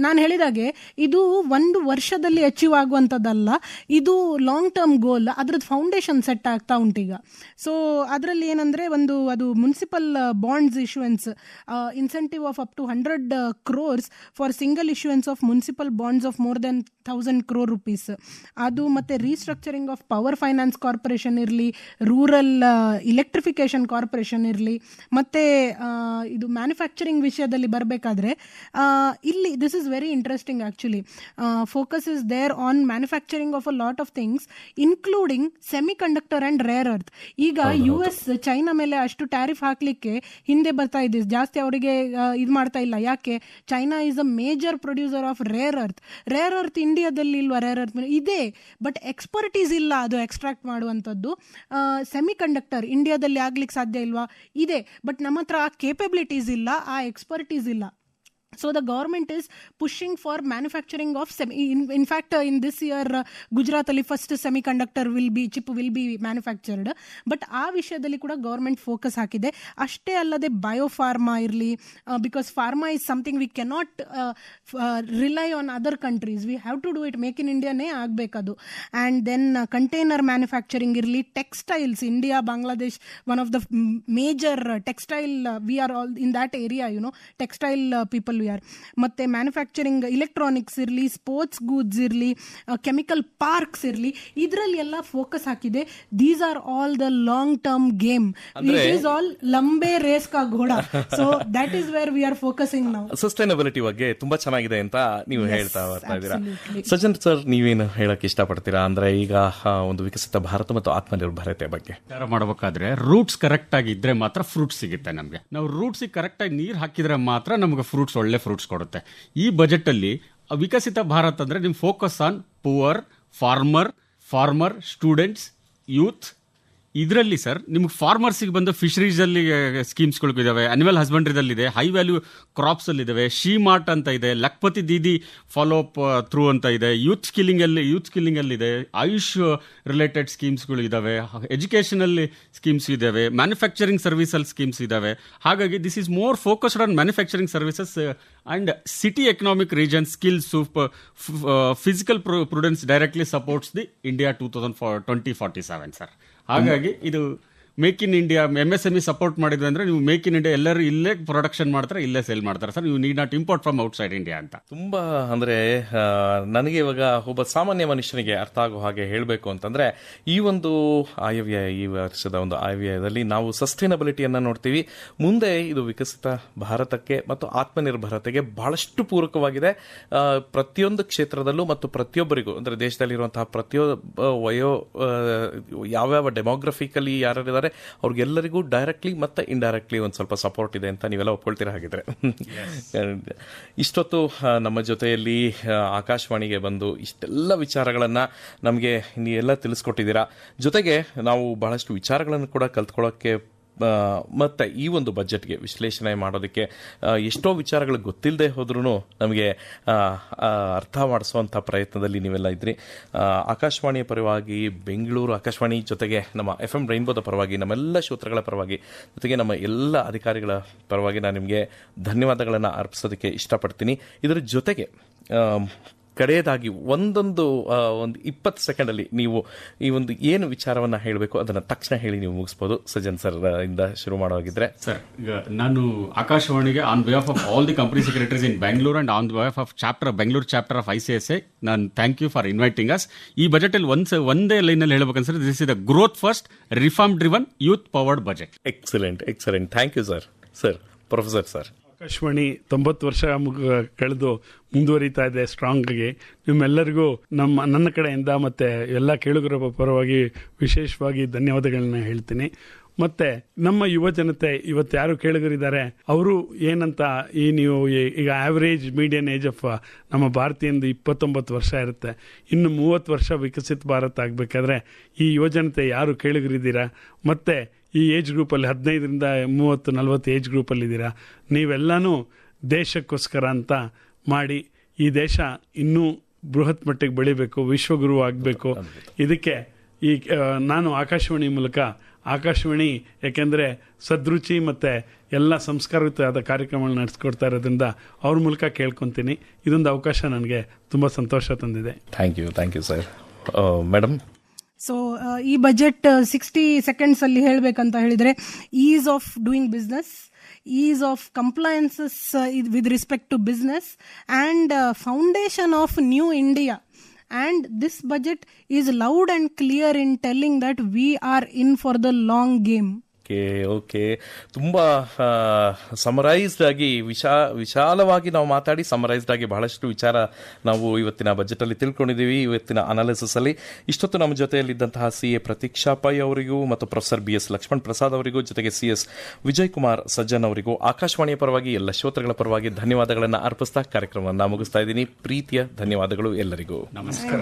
Speaker 3: ನಾನು ಹೇಳಿದಾಗೆ ಇದು ಒಂದು ವರ್ಷದಲ್ಲಿ ಅಚೀವ್ ಆಗುವಂಥದ್ದಲ್ಲ, ಇದು ಲಾಂಗ್ ಟರ್ಮ್ ಗೋಲ್. ಅದ್ರದ್ದು ಫೌಂಡೇಶನ್ ಸೆಟ್ ಆಗ್ತಾ ಉಂಟೀಗ. ಸೊ ಅದರಲ್ಲಿ ಏನಂದರೆ ಅದು municipal bonds issuance, incentive of up to 100 crores for single issuance of municipal bonds of more than 1000 crore rupees. ಅದು ಮತ್ತು restructuring of power finance corporation ಇರಲಿ, rural electrification corporation ಇರಲಿ, ಮತ್ತು ಇದು ಮ್ಯಾನುಫ್ಯಾಕ್ಚರಿಂಗ್ ವಿಷಯದಲ್ಲಿ ಬರಬೇಕಾದ್ರೆ ಇಲ್ಲಿ this is very interesting actually. Focus is there on manufacturing of a lot of things including semiconductor and rare earth. ಈಗ US ಚೈನಾ ಮೇಲೆ ಅಷ್ಟು ಟ್ಯಾರಿಫ್ ಹಾಕಲಿಕ್ಕೆ ಹಿಂದೆ ಬರ್ತಾ ಇದೆ, ಜಾಸ್ತಿ ಅವರಿಗೆ ಇದು ಮಾಡ್ತಾ ಇಲ್ಲ. ಯಾಕೆ? China is a major producer of rare earth. Rare earth ಇಂಡಿಯಾದಲ್ಲಿ ಇಲ್ವಾ? ರೇರ್ ಅರ್ತ್ ಇದೆ, ಬಟ್ ಎಕ್ಸ್ಪರ್ಟೀಸ್ ಇಲ್ಲ ಅದು ಎಕ್ಸ್ಟ್ರಾಕ್ಟ್ ಮಾಡುವಂಥದ್ದು. ಸೆಮಿ ಕಂಡಕ್ಟರ್ ಇಂಡಿಯಾದಲ್ಲಿ ಆಗ್ಲಿಕ್ಕೆ ಸಾಧ್ಯ ಇಲ್ವಾ? ಇದೆ, ಬಟ್ ನಮ್ಮ ಹತ್ರ ಆ ಕೇಪಬಿಲಿಟೀಸ್ ಇಲ್ಲ, ಆ ಎಕ್ಸ್ಪರ್ಟೀಸ್ ಇಲ್ಲ. So the government is pushing for manufacturing of in fact in this year Gujarat ಅಲ್ಲಿ first semiconductor chip will be manufactured. But ಆ ವಿಷಯದಲ್ಲಿ ಕೂಡ ಗವರ್ಮೆಂಟ್ ಫೋಕಸ್ ಹಾಕಿದೆ. ಅಷ್ಟೇ ಅಲ್ಲದೆ ಬಯೋಫಾರ್ಮಾ ಇರಲಿ, because pharma is something we cannot rely on other countries, we have to do it, make in ಇಂಡಿಯಾನೇ ಆಗಬೇಕದು. ಆ್ಯಂಡ್ ದೆನ್ ಕಂಟೈನರ್ ಮ್ಯಾನುಫ್ಯಾಕ್ಚರಿಂಗ್ ಇರಲಿ, textiles, India Bangladesh one of the major textile, we are all in that area, textile people ಮತ್ತೆ manufacturing, electronics ಇರಲಿ, sports goods ಇರಲಿ, chemical parks ಇರಲಿ, ಇದರಲ್ಲಿ ಎಲ್ಲ focus ಹಾಕಿದೆ. These are all the long term game. It is all ಲಂಬೆ race ಕಾ ಘೋಡಾ. So that is where we are focusing now.
Speaker 1: Sustainability ಬಗ್ಗೆ ತುಂಬಾ ಚೆನ್ನಾಗಿದೆ ಅಂತ ನೀವು ಹೇಳ್ತಾ ಬರ್ತಾ ಇದ್ದೀರಾ. ಸಜ್ಜನ್ ಸರ್, ನೀವೇನು ಹೇಳಕ್ ಇಷ್ಟಪಡ್ತೀರಾ? ಅಂದ್ರೆ ಈಗ ಒಂದು ವಿಕಸಿತ ಭಾರತ ಮತ್ತು ಆತ್ಮನಿರ್ಭರತೆ ಬಗ್ಗೆ
Speaker 2: ಮಾಡಬೇಕಾದ್ರೆ ರೂಟ್ಸ್ ಕರೆಕ್ಟ್ ಆಗಿ ಇದ್ರೆ ಮಾತ್ರ ಫ್ರೂಟ್ಸ್ ಸಿಗುತ್ತೆ ನಮಗೆ. ನಾವು ರೂಟ್ಸ್ ಕರೆಕ್ಟ್ ಆಗಿ ನೀರು ಹಾಕಿದ್ರೆ ಮಾತ್ರ ನಮಗೆ ಫ್ರೂಟ್ಸ್, ಒಳ್ಳೆ ಫ್ರೂಟ್ಸ್ ಕೊಡುತ್ತೆ. ಈ ಬಜೆಟ್ ಅಲ್ಲಿ ವಿಕಸಿತ ಭಾರತ್ ಅಂದ್ರೆ ನಿಮ್ focus on poor, farmer, students, youth. ಇದರಲ್ಲಿ ಸರ್ ನಿಮ್ಗೆ ಫಾರ್ಮರ್ಸಿಗೆ ಬಂದು ಫಿಶರೀಸ್ ಅಲ್ಲಿ ಸ್ಕೀಮ್ಸ್ಗಳು ಇದಾವೆ, ಅನಿಮಲ್ ಹಸ್ಬೆಂಡ್ರಿದಲ್ಲಿ ಇದೆ, ಹೈ ವ್ಯಾಲ್ಯೂ ಕ್ರಾಪ್ಸ್ ಅಲ್ಲಿ ಇದಾವೆ, ಶಿ ಮಾರ್ಟ್ ಅಂತ ಇದೆ, ಲಕ್ಪತಿ ದೀದಿ ಫಾಲೋ ಅಪ್ ಥ್ರೂ ಅಂತ ಇದೆ, ಯೂತ್ ಸ್ಕಿಲ್ಲಿಂಗ್ ಅಲ್ಲಿ ಇದೆ, ಆಯುಷ್ ರಿಲೇಟೆಡ್ ಸ್ಕೀಮ್ಸ್ಗಳು ಇದಾವೆ, ಎಜುಕೇಶನಲ್ ಸ್ಕೀಮ್ಸ್ ಇದಾವೆ, ಮ್ಯಾನುಫ್ಯಾಕ್ಚರಿಂಗ್ ಸರ್ವಿಸಲ್ ಸ್ಕೀಮ್ಸ್ ಇದಾವೆ. ಹಾಗಾಗಿ this is more focused on manufacturing services and city economic region skills. Physical Prudence directly supports the India 2047 sir. ಹಾಗಾಗಿ ಇದು make in India, MSME support ಮಾಡಿದ್ವಿ ಅಂದ್ರೆ ನೀವು ಮೇಕ್ ಇನ್ ಇಂಡಿಯಾ ಎಲ್ಲರೂ ಇಲ್ಲೇ ಪ್ರೊಡಕ್ಷನ್ ಮಾಡ್ತಾರೆ, ಇಲ್ಲೇ ಸೇಲ್ ಮಾಡ್ತಾರೆ ಸರ್. ನೀವು need not import from outside India ಅಂತ.
Speaker 1: ತುಂಬಾ ಅಂದ್ರೆ ನನಗೆ ಇವಾಗ ಒಬ್ಬ ಸಾಮಾನ್ಯ ಮನುಷ್ಯನಿಗೆ ಅರ್ಥ ಆಗೋ ಹಾಗೆ ಹೇಳಬೇಕು ಅಂತಂದ್ರೆ, ಈ ಒಂದು ಆಯವ್ಯಯ, ಈ ವರ್ಷದ ಒಂದು ಆಯವ್ಯಯದಲ್ಲಿ ನಾವು ಸಸ್ಟೈನಬಿಲಿಟಿಯನ್ನ ನೋಡ್ತೀವಿ. ಮುಂದೆ ಇದು ವಿಕಸಿತ ಭಾರತಕ್ಕೆ ಮತ್ತು ಆತ್ಮನಿರ್ಭರತೆಗೆ ಬಹಳಷ್ಟು ಪೂರಕವಾಗಿದೆ. ಪ್ರತಿಯೊಂದು ಕ್ಷೇತ್ರದಲ್ಲೂ ಮತ್ತು ಪ್ರತಿಯೊಬ್ಬರಿಗೂ, ಅಂದ್ರೆ ದೇಶದಲ್ಲಿರುವಂತಹ ಪ್ರತಿಯೊಬ್ಬ ಯಾವ್ಯಾವ ಡೆಮೋಗ್ರಫಿಕಲಿ ಯಾರಿದ್ದಾರೆ ಅವ್ರಿಗೆಲ್ಲರಿಗೂ ಡೈರೆಕ್ಟ್ಲಿ ಮತ್ತೆ ಇಂಡೈರೆಕ್ಟ್ಲಿ ಒಂದು ಸ್ವಲ್ಪ ಸಪೋರ್ಟ್ ಇದೆ ಅಂತ ನೀವೆಲ್ಲ ಒಪ್ಕೊಳ್ತೀರಾ ಹಾಗಿದ್ರೆ? ಇಷ್ಟೊತ್ತು ನಮ್ಮ ಜೊತೆಯಲ್ಲಿ ಆಕಾಶವಾಣಿಗೆ ಬಂದು ಇಷ್ಟೆಲ್ಲ ವಿಚಾರಗಳನ್ನ ನಮಗೆ ನೀವೆಲ್ಲ ತಿಳಿಸ್ಕೊಟ್ಟಿದ್ದೀರಾ. ಜೊತೆಗೆ ನಾವು ಬಹಳಷ್ಟು ವಿಚಾರಗಳನ್ನು ಕೂಡ ಕಲ್ತ್ಕೊಳ್ಳೋಕ್ಕೆ ಮತ್ತು ಈ ಒಂದು ಬಜೆಟ್ಗೆ ವಿಶ್ಲೇಷಣೆ ಮಾಡೋದಕ್ಕೆ ಎಷ್ಟೋ ವಿಚಾರಗಳು ಗೊತ್ತಿಲ್ಲದೆ ಹೋದ್ರೂ ನಮಗೆ ಅರ್ಥ ಮಾಡಿಸುವಂಥ ಪ್ರಯತ್ನದಲ್ಲಿ ನೀವೆಲ್ಲ ಇದ್ರಿ. ಆಕಾಶವಾಣಿಯ ಪರವಾಗಿ, ಬೆಂಗಳೂರು ಆಕಾಶವಾಣಿ ಜೊತೆಗೆ ನಮ್ಮ FM ರೈನ್ಬೋದ ಪರವಾಗಿ, ನಮ್ಮೆಲ್ಲ ಶ್ರೋತೃಗಳ ಪರವಾಗಿ, ಜೊತೆಗೆ ನಮ್ಮ ಎಲ್ಲ ಅಧಿಕಾರಿಗಳ ಪರವಾಗಿ ನಾನು ನಿಮಗೆ ಧನ್ಯವಾದಗಳನ್ನು ಅರ್ಪಿಸೋದಕ್ಕೆ ಇಷ್ಟಪಡ್ತೀನಿ. ಇದರ ಜೊತೆಗೆ ಕಡೆಯದಾಗಿ ಒಂದು 20 ಸೆಕೆಂಡಲ್ಲಿ ನೀವು ಈ ಒಂದು ಏನು ವಿಚಾರವನ್ನ ಹೇಳಬೇಕು ಅದನ್ನ ತಕ್ಷಣ ಹೇಳಿ ನೀವು ಮುಗಿಸ್ಬೋದು. ಸಜ್ಜನ್ ಸರ್ ಇಂದ ಶುರು ಮಾಡೋಗಿದ್ರೆ.
Speaker 2: ಸರ್, ಈಗ ನಾನು ಆಕಾಶವಾಣಿಗೆ on behalf of all the company secretaries in Bengaluru and on behalf of Bengaluru chapter of ICSI ನಾನು thank you for inviting us. ಈ ಬಜೆಟ್ ಅಲ್ಲಿ ಒಂದೇ ಲೈನ್ ಅಲ್ಲಿ ಹೇಳ್ಬೇಕಂದ್ರೆ this is the growth first, reform driven, youth powered budget.
Speaker 1: Excellent. Thank you sir. Professor sir,
Speaker 4: Akashvani 90 ವರ್ಷ ಕಳೆದು ಮುಂದುವರಿತಾ ಇದೆ ಸ್ಟ್ರಾಂಗ್ ಆಗಿ. ನಿಮ್ಮೆಲ್ಲರಿಗೂ ನನ್ನ ಕಡೆಯಿಂದ ಮತ್ತೆ ಎಲ್ಲ ಕೇಳುಗರ ಪರವಾಗಿ ವಿಶೇಷವಾಗಿ ಧನ್ಯವಾದಗಳನ್ನ ಹೇಳ್ತೀನಿ. ಮತ್ತೆ ನಮ್ಮ ಯುವ ಜನತೆ ಇವತ್ತು ಯಾರು ಕೇಳುಗರಿದ್ದಾರೆ ಅವರು ಏನಂತ, ನೀವು ಈಗ ಆವರೇಜ್ ಮೀಡಿಯನ್ ಏಜ್ ಆಫ್ ನಮ್ಮ ಭಾರತೀಯಂದು 29 ವರ್ಷ ಇರುತ್ತೆ. ಇನ್ನು 30 ವರ್ಷ ವಿಕಸಿತ ಭಾರತ ಆಗಬೇಕಾದ್ರೆ ಈ ಯುವ ಜನತೆ ಯಾರು ಕೇಳುಗರಿದ್ದೀರಾ, ಮತ್ತೆ ಈ ಏಜ್ ಗ್ರೂಪಲ್ಲಿ 15ರಿಂದ 30-40 ಏಜ್ ಗ್ರೂಪಲ್ಲಿದ್ದೀರಾ, ನೀವೆಲ್ಲನೂ ದೇಶಕ್ಕೋಸ್ಕರ ಅಂತ ಮಾಡಿ ಈ ದೇಶ ಇನ್ನೂ ಬೃಹತ್ ಮಟ್ಟಿಗೆ ಬೆಳಿಬೇಕು, ವಿಶ್ವಗುರು ಆಗಬೇಕು. ಇದಕ್ಕೆ ನಾನು ಆಕಾಶವಾಣಿ ಮೂಲಕ ಆಕಾಶವಾಣಿ ಯಾಕೆಂದರೆ ಸದೃಚಿ ಮತ್ತು ಎಲ್ಲ ಸಂಸ್ಕಾರಯುತವಾದ ಕಾರ್ಯಕ್ರಮಗಳನ್ನ ನಡೆಸ್ಕೊಡ್ತಾ ಇರೋದ್ರಿಂದ ಅವ್ರ ಮೂಲಕ ಕೇಳ್ಕೊತೀನಿ. ಇದೊಂದು ಅವಕಾಶ ನನಗೆ ತುಂಬ ಸಂತೋಷ ತಂದಿದೆ.
Speaker 1: Thank you sir. Madam,
Speaker 3: so ಈ ಬಜೆಟ್ 60 ಸೆಕೆಂಡ್ಸ್ ಅಲ್ಲಿ ಹೇಳಬೇಕಂತ ಹೇಳಿದ್ರೆ, ease of doing business, ease of compliances with respect to business and foundation of new India. And this budget is loud and clear in telling that we are in for the long game.
Speaker 1: Okay ತುಂಬ summarised ಆಗಿ ವಿಶಾಲವಾಗಿ ನಾವು ಮಾತಾಡಿ summarised ಆಗಿ ಬಹಳಷ್ಟು ವಿಚಾರ ನಾವು ಇವತ್ತಿನ ಬಜೆಟಲ್ಲಿ ತಿಳ್ಕೊಂಡಿದ್ದೀವಿ. ಇವತ್ತಿನ ಅನಾಲಿಸಿಸ್ ಅಲ್ಲಿ ಇಷ್ಟೊತ್ತು ನಮ್ಮ ಜೊತೆಯಲ್ಲಿದ್ದಂತಹ CA ಪ್ರತೀಕ್ಷಾ ಪೈ ಅವರಿಗೂ ಮತ್ತು ಪ್ರೊಫೆಸರ್ BS ಲಕ್ಷ್ಮಣ್ ಪ್ರಸಾದ್ ಅವರಿಗೂ, ಜೊತೆಗೆ CS ವಿಜಯ್ ಕುಮಾರ್ ಸಜ್ಜನ್ ಅವರಿಗೂ ಆಕಾಶವಾಣಿಯ ಪರವಾಗಿ ಎಲ್ಲ ಶ್ರೋತೃಗಳ ಪರವಾಗಿ ಧನ್ಯವಾದಗಳನ್ನು ಅರ್ಪಿಸ್ತಾ ಕಾರ್ಯಕ್ರಮವನ್ನು ಮುಗಿಸ್ತಾ ಇದ್ದೀನಿ. ಪ್ರೀತಿಯ ಧನ್ಯವಾದಗಳು ಎಲ್ಲರಿಗೂ.
Speaker 3: ನಮಸ್ಕಾರ.